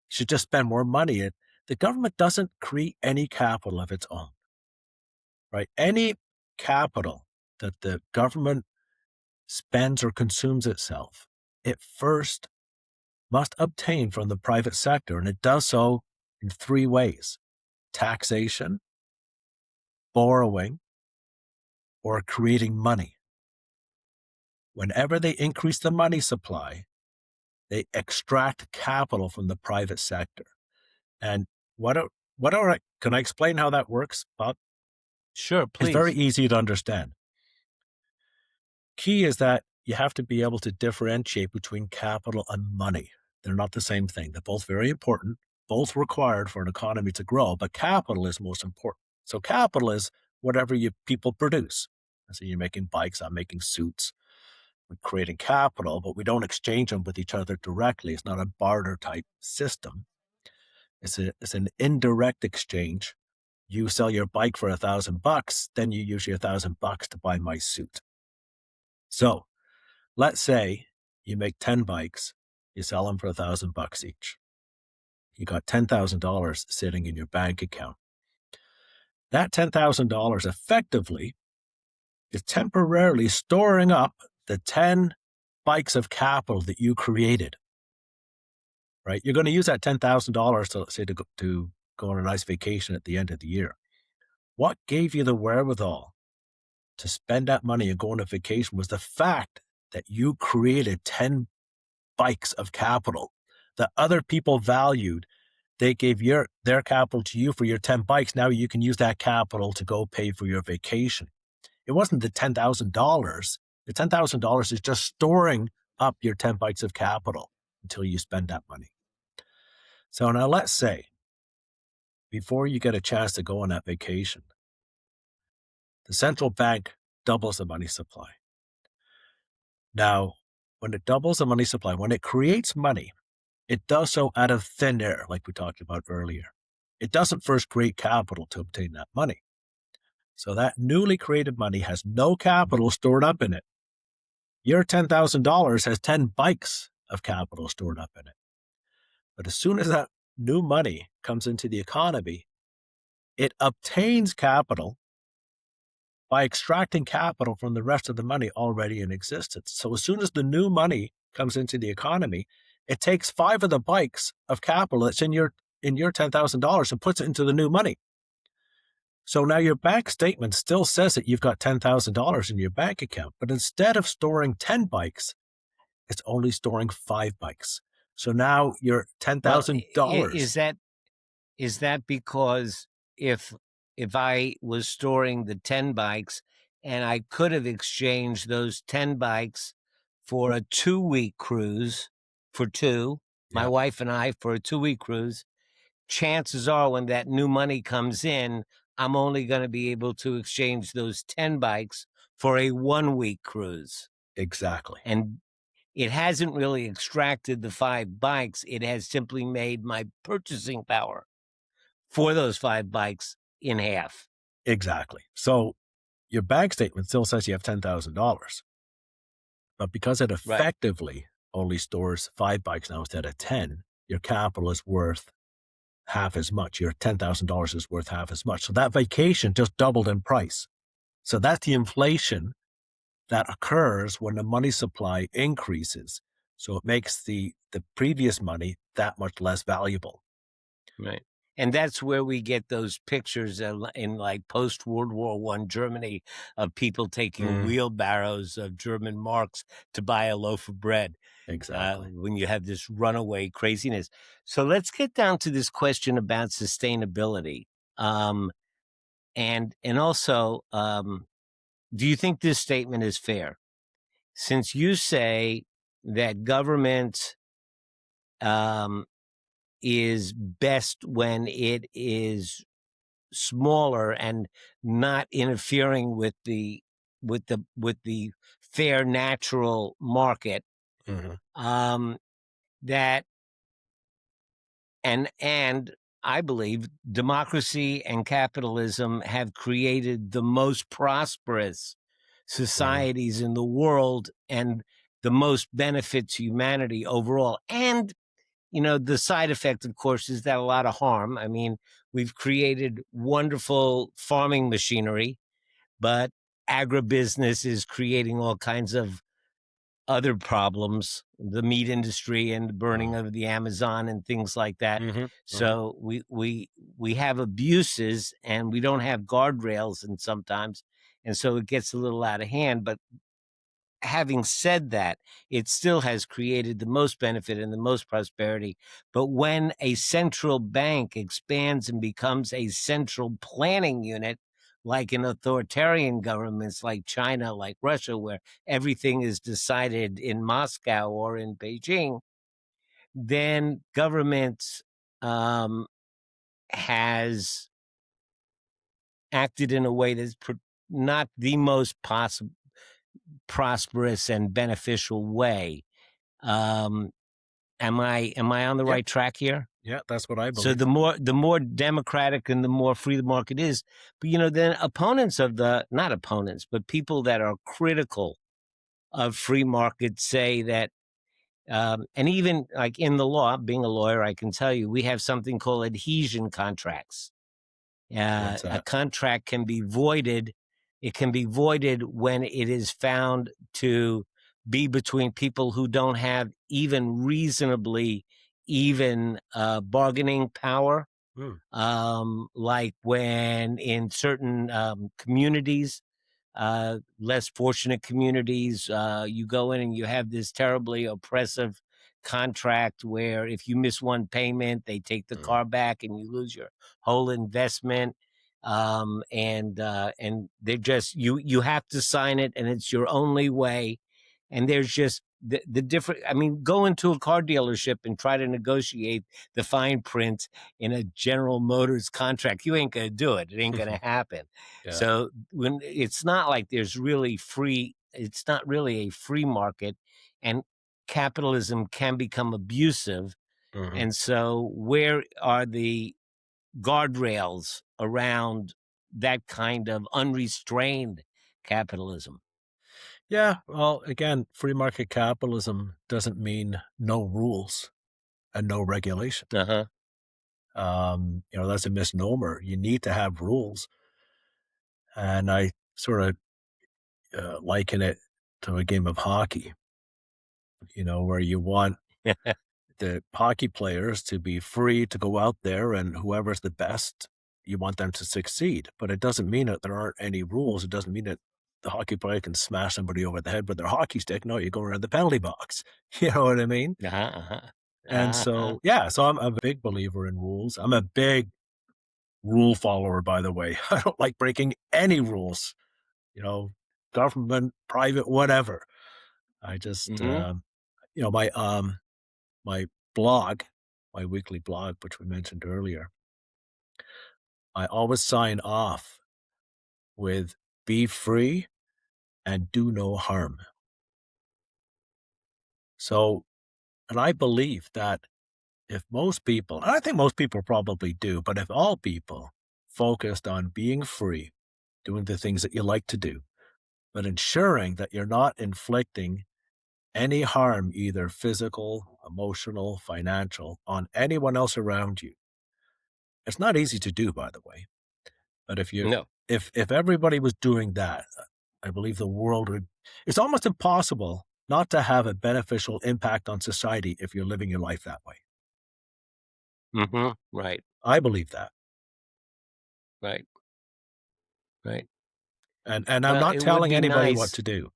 should just spend more money. The government doesn't create any capital of its own, right? Any capital that the government spends or consumes itself, it first must obtain from the private sector, and it does so in three ways: taxation, borrowing, or creating money. Whenever they increase the money supply, they extract capital from the private sector. And can I explain how that works, Bob? Sure, It's very please. easy to understand. Key is that you have to be able to differentiate between capital and money. They're not the same thing. They're both very important, both required for an economy to grow, but capital is most important. So capital is whatever people produce. So you're making bikes, I'm making suits. We're creating capital, but we don't exchange them with each other directly. It's not a barter type system. It's an indirect exchange. You sell your bike for $1,000, then you use your $1,000 to buy my suit. So let's say you make 10 bikes, you sell them for $1,000 each. You got $10,000 sitting in your bank account. That $10,000 effectively is temporarily storing up the 10 bikes of capital that you created, right? You're going to use that $10,000 to, let's say, to go on a nice vacation at the end of the year. What gave you the wherewithal to spend that money and go on a vacation was the fact that you created 10 bikes of capital that other people valued. They gave their capital to you for your 10 bikes. Now you can use that capital to go pay for your vacation. It wasn't the $10,000. The $10,000 is just storing up your 10 bikes of capital until you spend that money. So now let's say, before you get a chance to go on that vacation, the central bank doubles the money supply. Now, when it doubles the money supply, when it creates money, it does so out of thin air, like we talked about earlier. It doesn't first create capital to obtain that money. So that newly created money has no capital stored up in it. Your $10,000 has 10 bikes of capital stored up in it. But as soon as that new money comes into the economy, it obtains capital by extracting capital from the rest of the money already in existence. So as soon as the new money comes into the economy, it takes 5 of the bikes of capital that's in your $10,000 and puts it into the new money. So now your bank statement still says that you've got $10,000 in your bank account, but instead of storing 10 bikes, it's only storing 5 bikes. So now your Well, $10,000. is that because if I was storing the 10 bikes and I could have exchanged those 10 bikes for a 2-week cruise for two, my Yeah, wife and I for a 2-week cruise, chances are when that new money comes in, I'm only going to be able to exchange those 10 bikes for a 1-week cruise. exactly. And it hasn't really extracted the 5 bikes. It has simply made my purchasing power for those 5 bikes in half. Exactly. So your bank statement still says you have $10,000, but because it Right. effectively only stores 5 bikes now instead of 10, your capital is worth half as much. Your $10,000 is worth half as much. So that vacation just doubled in price. So that's the inflation that occurs when the money supply increases. So it makes the previous money that much less valuable. Right. And that's where we get those pictures in like post World War I Germany of people taking Mm, wheelbarrows of German marks to buy a loaf of bread exactly. when you have this runaway craziness. So let's get down to this question about sustainability. And also, do you think this statement is fair? Since you say that government um, is best when it is smaller and not interfering with the fair natural market, Hmm. um, that and I believe democracy and capitalism have created the most prosperous Hmm. societies in the world and the most benefit to humanity overall. And the side effect, of course, is that a lot of harm. I mean, we've created wonderful farming machinery, but agribusiness is creating all kinds of other problems, the meat industry and the burning of the Amazon and things like that. Hmm. Hmm. So we have abuses and we don't have guardrails, and sometimes, and so it gets a little out of hand. But having said that, it still has created the most benefit and the most prosperity. But when a central bank expands and becomes a central planning unit, like in authoritarian governments like China, like Russia, where everything is decided in Moscow or in Beijing, then government um, has acted in a way that's not the most prosperous and beneficial way. Um, am I on the Yeah. right track here? Yeah. That's what I So believe. the more democratic and the more free the market is, but then opponents of not opponents, but people that are critical of free market say that, and even like in the law, being a lawyer, I can tell you we have something called adhesion contracts. What's A that? contract can be voided. It can be voided when it is found to be between people who don't have even reasonably even bargaining power. Mm, Like when in certain communities, less fortunate communities, you go in and you have this terribly oppressive contract where if you miss one payment, they take the mm, car back and you lose your whole investment. And they're just you have to sign it, and it's your only way. And there's just the different. I mean, go into a car dealership and try to negotiate the fine print in a General Motors contract. You ain't gonna do it. It ain't gonna happen. yeah. So when it's not like there's really free, it's not really a free market, and capitalism can become abusive. Hmm. And so where are the guardrails around that kind of unrestrained capitalism? Yeah, well, again, free market capitalism doesn't mean no rules and no regulation. Uh-huh. That's a misnomer. You need to have rules, and I sort of liken it to a game of hockey. Where you want the hockey players to be free to go out there, and whoever's the best, you want them to succeed. But it doesn't mean that there aren't any rules. It doesn't mean that the hockey player can smash somebody over the head with their hockey stick. No, you go around the penalty box. You know what I mean? Uh-huh, uh-huh. And Uh-huh. so, yeah, so I'm a big believer in rules. I'm a big rule follower, by the way. I don't like breaking any rules, you know, government, private, whatever. I just, Mhm. my blog, my weekly blog, which we mentioned earlier, I always sign off with "Be free and do no harm." So, and I believe that if most people, and I think most people probably do, but if all people focused on being free, doing the things that you like to do, but ensuring that you're not inflicting any harm, either physical, emotional, financial, on anyone else around you. It's not easy to do, by the way, but No. if everybody was doing that, I believe the world would it's almost impossible not to have a beneficial impact on society if you're living your life that way. Mhm. Right, I believe that. right, right. And I'm Well, not it would telling be anybody what nice. to do,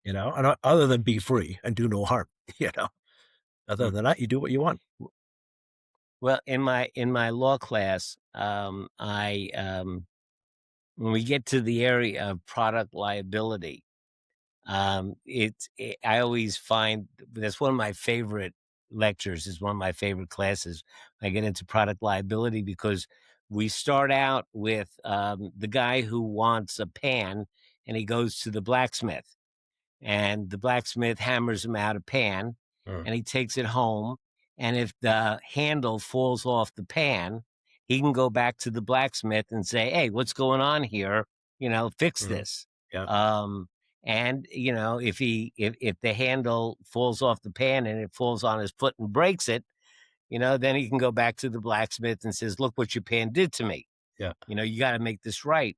and other than be free and do no harm, you know? Other Mm. than that, you do what you want. Well, in my law class, when we get to the area of product liability, I always find that's one of my favorite lectures, is one of my favorite classes. I get into product liability because we start out with, the guy who wants a pan, and he goes to the blacksmith, and the blacksmith hammers him out a pan, Mm, and he takes it home, and if the handle falls off the pan, he can go back to the blacksmith and say, "Hey, what's going on here? Fix mhm. this." Yeah, Um, and, if the handle falls off the pan and it falls on his foot and breaks it, then he can go back to the blacksmith and says, "Look what your pan did to me. yeah, You gotta make this right."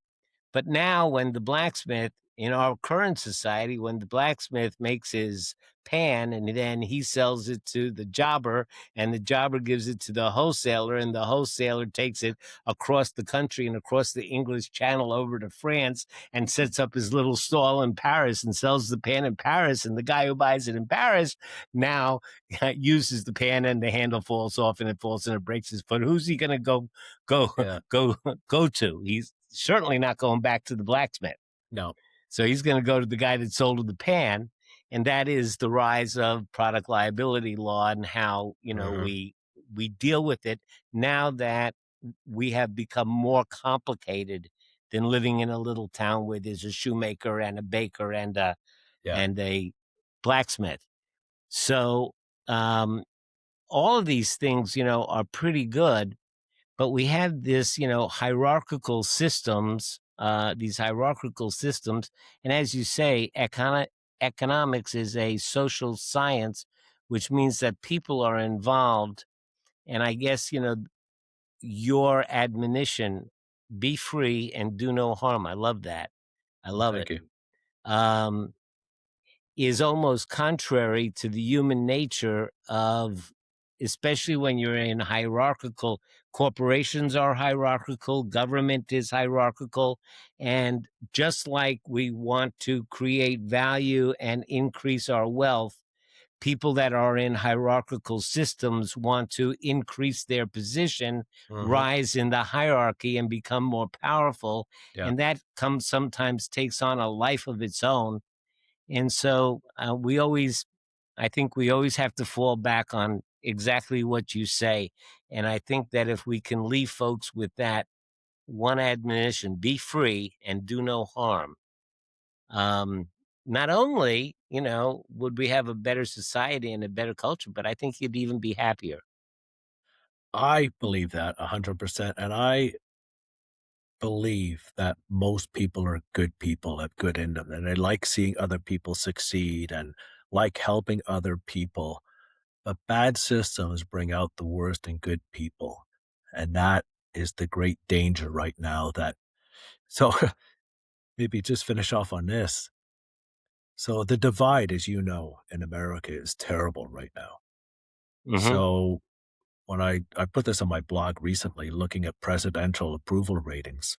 But now, when the blacksmith in our current society, when the blacksmith makes his pan and then he sells it to the jobber, and the jobber gives it to the wholesaler, and the wholesaler takes it across the country and across the English Channel over to France and sets up his little stall in Paris and sells the pan in Paris. And the guy who buys it in Paris now uses the pan, and the handle falls off and it falls and it breaks his foot. Who's he going to go, yeah. go, go to? He's certainly not going back to the blacksmith. No. So he's going to go to the guy that sold him the pan. And that is the rise of product liability law, and how, Mhm. we deal with it now that we have become more complicated than living in a little town where there's a shoemaker and a baker Yeah, and a blacksmith. So, um, all of these things, are pretty good, but we have this, these hierarchical systems, and as you say, economics is a social science, which means that people are involved. And I guess, your admonition, "Be free and do no harm." I love that. I love thank it. you. Um, is almost contrary to the human nature of, especially when you're in hierarchical, corporations are hierarchical, government is hierarchical, and just like we want to create value and increase our wealth, people that are in hierarchical systems want to increase their position, Mhm. rise in the hierarchy, and become more powerful, Yeah. and that comes sometimes takes on a life of its own. And so, I think we always have to fall back on exactly what you say. And I think that if we can leave folks with that one admonition, "Be free and do no harm," um, not only, would we have a better society and a better culture, but I think you'd even be happier. I believe that 100%, and I believe that most people are good people, have good in them, and they like seeing other people succeed and like helping other people. But bad systems bring out the worst in good people. And that is the great danger right now that so maybe just finish off on this. So the divide, as you know, in America is terrible right now. Mm-hmm. So when I put this on my blog recently, looking at presidential approval ratings,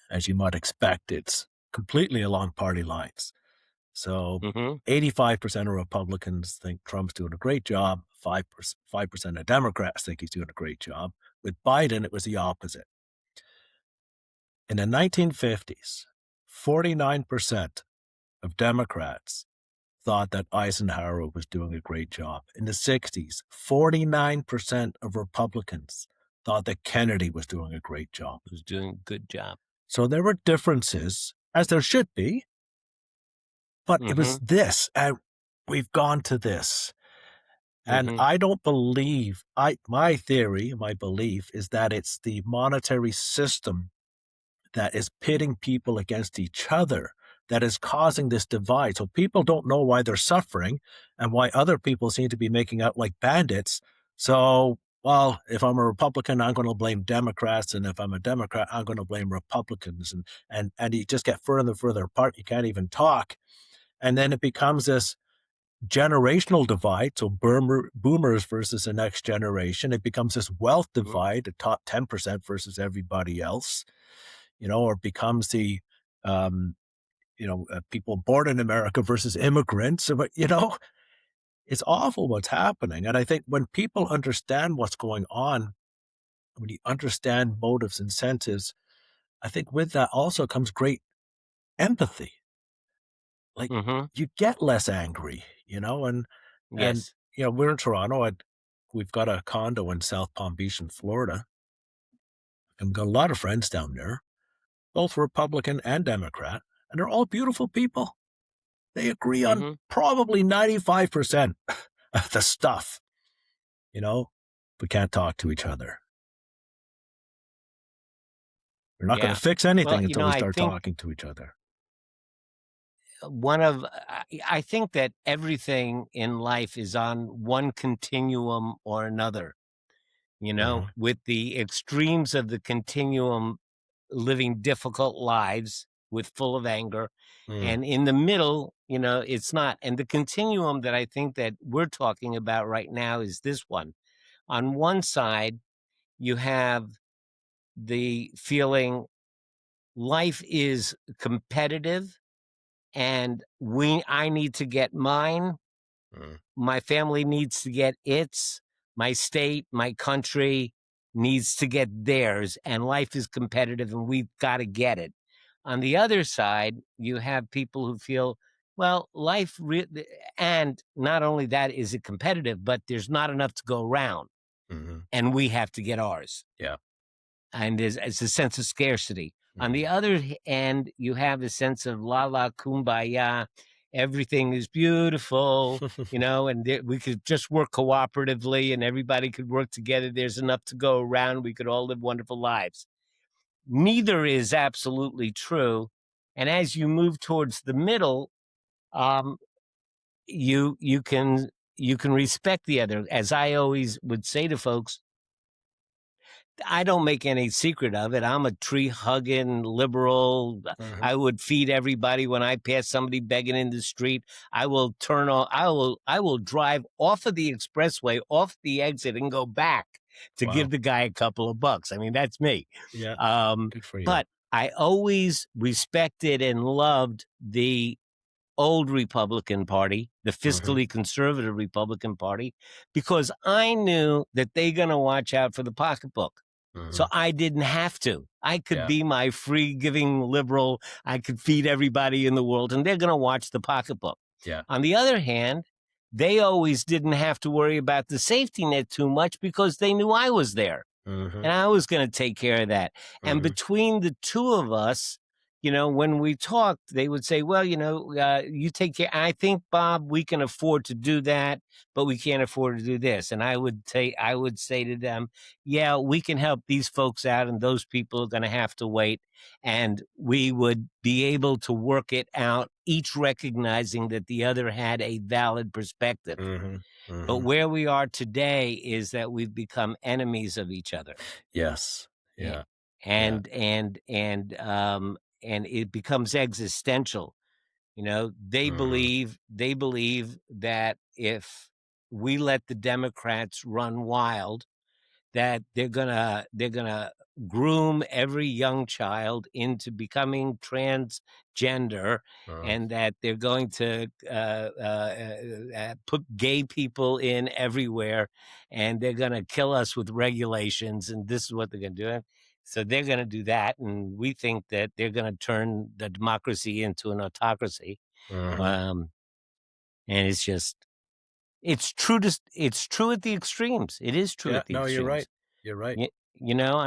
as you might expect, it's completely along party lines. So Mm-hmm. 85% of Republicans think Trump's doing a great job. 5% of Democrats think he's doing a great job. With Biden, it was the opposite. In the 1950s, 49% of Democrats thought that Eisenhower was doing a great job. In the 60s, 49% of Republicans thought that Kennedy was doing a great job. Was doing a good job. So there were differences, as there should be, but it was Mm-hmm. this, and we've gone to this. And Mm-hmm. I don't believe my theory, my belief is that it's the monetary system that is pitting people against each other that is causing this divide. So people don't know why they're suffering and why other people seem to be making out like bandits. So, well, if I'm a Republican, I'm going to blame Democrats, and if I'm a Democrat, I'm going to blame Republicans, and you just get further and further apart. You can't even talk, and then it becomes this generational divide. So boomers versus the next generation. It becomes this wealth divide, the top 10% versus everybody else, or it becomes the, um, people born in America versus immigrants. But, it's awful what's happening. And I think when people understand what's going on, when you understand motives, incentives, I think with that also comes great empathy. Like, Mm-hmm. you get less angry, and Yes. we're in Toronto. We've got a condo in South Palm Beach in Florida, and we've got a lot of friends down there, both Republican and Democrat, and they're all beautiful people. They agree on Mm-hmm. probably 95% of the stuff, you know. We can't talk to each other. We're not going Yeah. to fix Well, anything until we I start think talking to each other. I think that everything in life is on one continuum or another, Mhm. with the extremes of the continuum living difficult lives with full of anger. Mm, And in the middle, it's not. And the continuum that I think that we're talking about right now is this one. On one side, you have the feeling life is competitive and I need to get mine, mm, my family needs to get its, my state, my country needs to get theirs, and life is competitive and we've got to get it. On the other side, you have people who feel, well, and not only that is it competitive, but there's not enough to go around mhm. and we have to get ours. Yeah. And it's a sense of scarcity. On the Mhm. other end, you have a sense of la la kumbaya. Everything is beautiful, and we could just work cooperatively and everybody could work together. There's enough to go around. We could all live wonderful lives. Neither is absolutely true. And as you move towards the middle, um, you can respect the other. As I always would say to folks, I don't make any secret of it. I'm a tree hugging liberal. Mhm. I would feed everybody when I pass somebody begging in the street. I will turn on. I will drive off of the expressway, off the exit, and go back to give Wow. the guy a couple of bucks. I mean, that's me. Yeah. Um, Good for you. but I always respected and loved the old Republican Party, the Mhm. fiscally conservative Republican Party, because I knew that they're going to watch out for the pocketbook. So Mhm. I didn't have to. I could Yeah. be my free giving liberal. I could feed everybody in the world, and they're going to watch the pocketbook. Yeah. On the other hand, they always didn't have to worry about the safety net too much because they knew I was there Mhm. and I was going to take care of that. And Mhm. between the two of us, when we talked, they would say, well, you take care. I think, Bob, we can afford to do that, but we can't afford to do this. And I would say to them, yeah, we can help these folks out, and those people are going to have to wait. And we would be able to work it out, each recognizing that the other had a valid perspective. Mm-hmm. But Mm-hmm. where we are today is that we've become enemies of each other. Yes. A- Yeah. Yeah. and it becomes existential. Mm-hmm. They believe that if we let the Democrats run wild, that they're gonna groom every young child into becoming transgender, Uh, and that they're going to put gay people in everywhere, and they're gonna kill us with regulations, and this is what they're gonna do. So they're gonna do that, and we think that they're gonna turn the democracy into an autocracy. mhm. Um, and it's true at the extremes. It is true Yeah. at the No, you're right. extremes. You're right.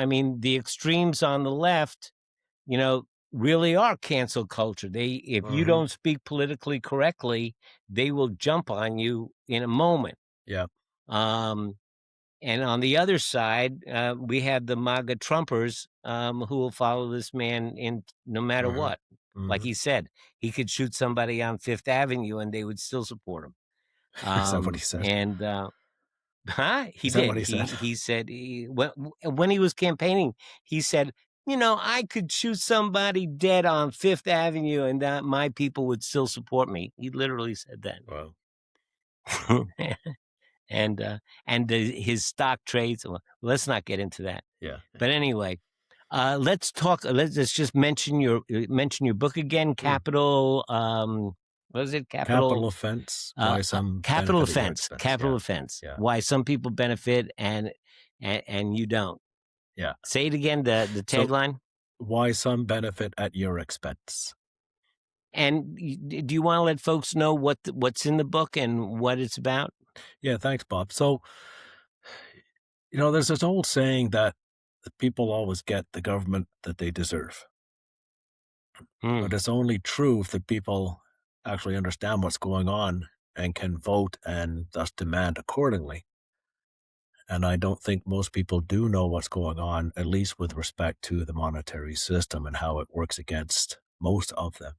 I mean, the extremes on the left, really are cancel culture. If you Mm-hmm. don't speak politically correctly, they will jump on you in a moment. Yeah. Um, and on the other side, we have the MAGA Trumpers, who will follow this man in no matter Mm-hmm. what. Like Mm-hmm. he said, he could shoot somebody on Fifth Avenue and they would still support him. Is that what he said? And Huh? He Is that did. what he He said? he said when he was campaigning, he said, I could shoot somebody dead on Fifth Avenue and that my people would still support me. He literally said Well, that. His stock trades. Well, let's not get into that. yeah. But anyway, let's talk. Let's just mention your book again. Mm. Capital. What is it? Capital Capital. offense, why some Capital benefit at your offense. expense. Capital Yeah. offense. Yeah. Why some people benefit and you don't. Yeah. Say it again. The So tagline. why some benefit at your expense? And do you want to let folks know what's in the book and what it's about? Yeah. Thanks, Bob. So, there's this old saying that the people always get the government that they deserve, Hmm. but it's only true if the people actually understand what's going on and can vote and thus demand accordingly. And I don't think most people do know what's going on, at least with respect to the monetary system and how it works against most of them.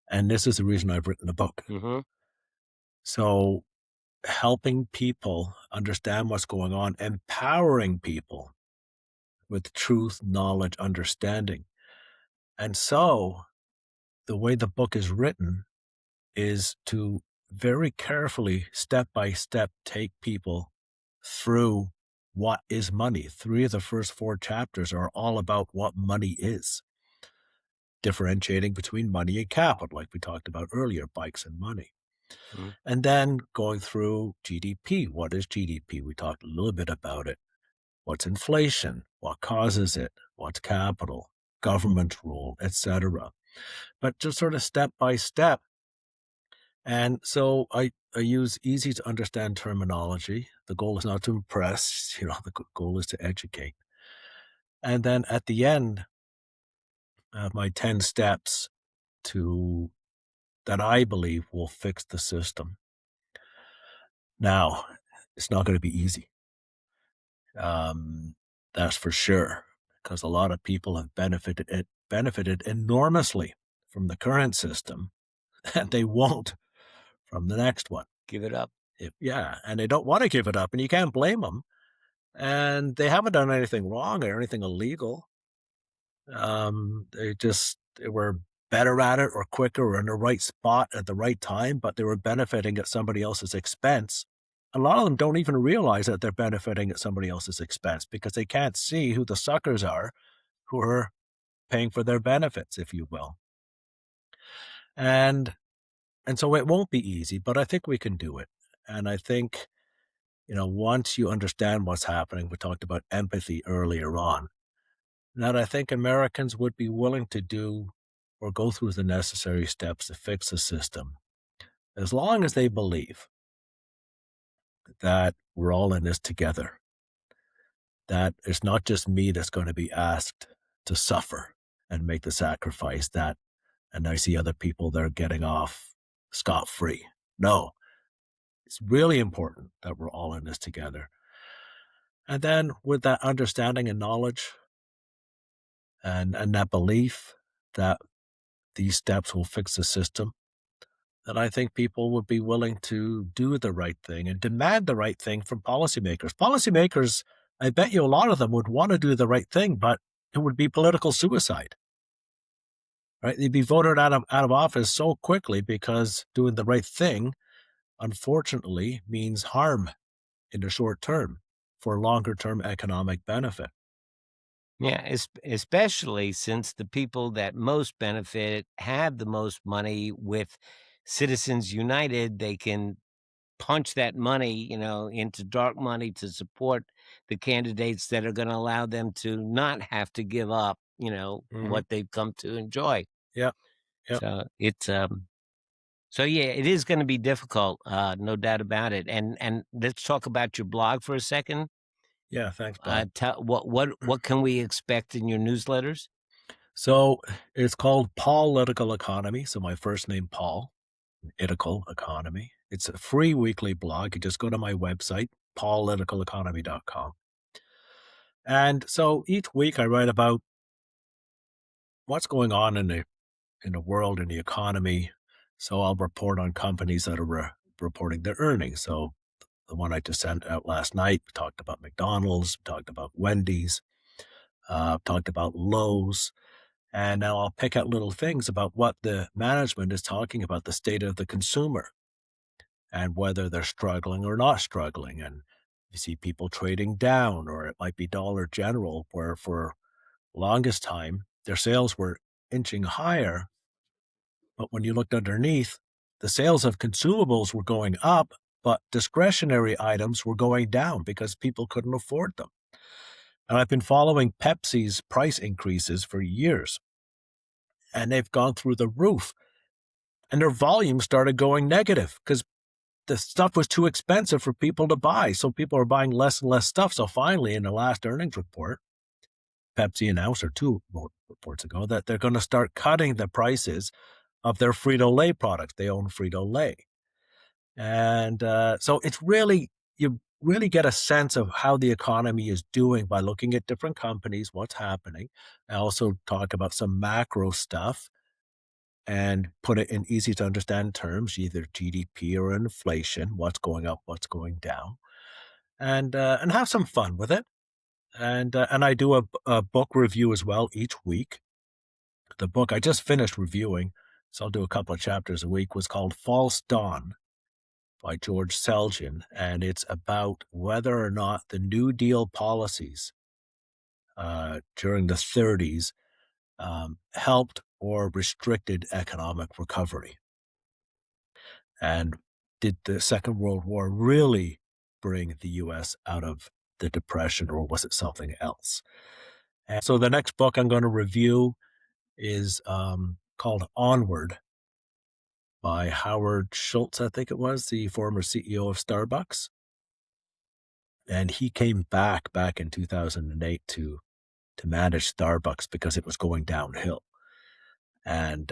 And this is the reason I've written a book. Mm-hmm. So, helping people understand what's going on, empowering people with truth, knowledge, understanding. And so, the way the book is written is to very carefully, step by step, take people through what is money. 3 of the first 4 chapters are all about what money is, differentiating between money and capital, like we talked about earlier, bikes and money. Mm-hmm. And then going through GDP. What is GDP? We talked a little bit about it. What's inflation? What causes it? What's capital? Government role, etc. But just sort of step by step. And so I use easy to understand terminology. The goal is not to impress, the goal is to educate. And then at the end, my 10 steps to that I believe will fix the system. Now, it's not going to be easy. That's for sure, because a lot of people have benefited enormously from the current system, and they won't from the next one. Give it up. Yeah, and they don't want to give it up, and you can't blame them. And they haven't done anything wrong or anything illegal. They were better at it or quicker or in the right spot at the right time, but they were benefiting at somebody else's expense. A lot of them don't even realize that they're benefiting at somebody else's expense because they can't see who the suckers are who are paying for their benefits, if you will. And so it won't be easy, but I think we can do it. And I think, once you understand what's happening, we talked about empathy earlier on, that I think Americans would be willing to do or go through the necessary steps to fix the system, as long as they believe that we're all in this together, that it's not just me that's going to be asked to suffer and make the sacrifice that, and I see other people that are getting off scot-free. No, it's really important that we're all in this together. And then with that understanding and knowledge and that belief that these steps will fix the system, then I think people would be willing to do the right thing and demand the right thing from policymakers. Policymakers, I bet you a lot of them would want to do the right thing, but it would be political suicide, right? They'd be voted out of office so quickly because doing the right thing, unfortunately, means harm in the short term for longer term economic benefit. Yeah, especially since the people that most benefit have the most money with Citizens United, they can punch that money, into dark money to support the candidates that are gonna allow them to not have to give up, Hmm. what they've come to enjoy. Yep. Yep. So yeah, it is gonna be difficult, no doubt about it. And let's talk about your blog for a second. Yeah. Thanks, Bob. Tell what can we expect in your newsletters? So it's called Political Economy. So my first name, Paul, Itical Economy. It's a free weekly blog. You just go to my website, political.economy.com. And so each week I write about what's going on in the world, in the economy. So I'll report on companies that are reporting their earnings. So the one I just sent out last night, we talked about McDonald's, we talked about Wendy's, talked about Lowe's. And now I'll pick out little things about what the management is talking about, the state of the consumer and whether they're struggling or not struggling. And you see people trading down, or it might be Dollar General, where for longest time their sales were inching higher. But when you looked underneath, the sales of consumables were going up, but discretionary items were going down because people couldn't afford them. And I've been following Pepsi's price increases for years, and they've gone through the roof. And their volume started going negative because the stuff was too expensive for people to buy. So people are buying less and less stuff. So finally, in the last earnings report, Pepsi announced, or two reports ago, that they're going to start cutting the prices of their Frito-Lay products. They own Frito-Lay. And so it's really, you really get a sense of how the economy is doing by looking at different companies, what's happening. I also talk about some macro stuff and put it in easy to understand terms, either GDP or inflation, what's going up, what's going down, and have some fun with it. And I do a book review as well each week. The book I just finished reviewing, so I'll do a couple of chapters a week, was called False Dawn by George Selgin, and it's about whether or not the New Deal policies during the 30s helped or restricted economic recovery. And did the Second World War really bring the US out of the Depression, or was it something else? And so the next book I'm going to review is called Onward by Howard Schultz, I think it was, the former CEO of Starbucks. And he came back in 2008 to manage Starbucks because it was going downhill. And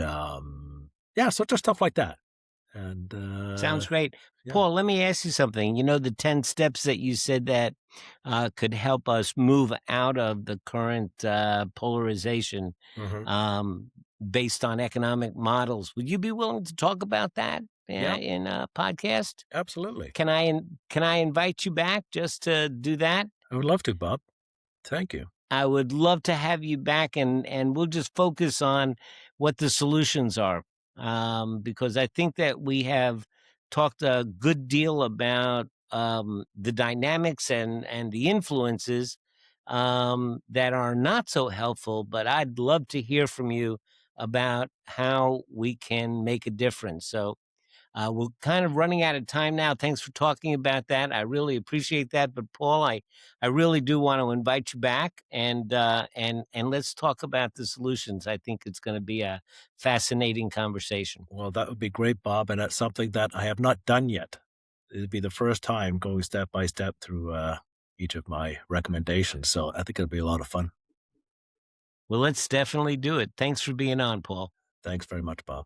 yeah, so just stuff like that. And Sounds great. yeah. Paul, let me ask you something. The 10 steps that you said that could help us move out of the current polarization Hmm. um, based on economic models. Would you be willing to talk about that Yeah, in a podcast? absolutely. Can I invite you back just to do that? I would love to, Bob. Thank you. I would love to have you back, and we'll just focus on what the solutions are, because I think that we have talked a good deal about the dynamics and the influences that are not so helpful. But I'd love to hear from you about how we can make a difference. So we're kind of running out of time now. Thanks for talking about that. I really appreciate that. But Paul, I really do want to invite you back, and let's talk about the solutions. I think it's going to be a fascinating conversation. Well, that would be great, Bob, and that's something that I have not done yet. It'd be the first time going step by step through each of my recommendations, so I think it'll be a lot of fun. Well, let's definitely do it. Thanks for being on, Paul. Thanks very much, Bob.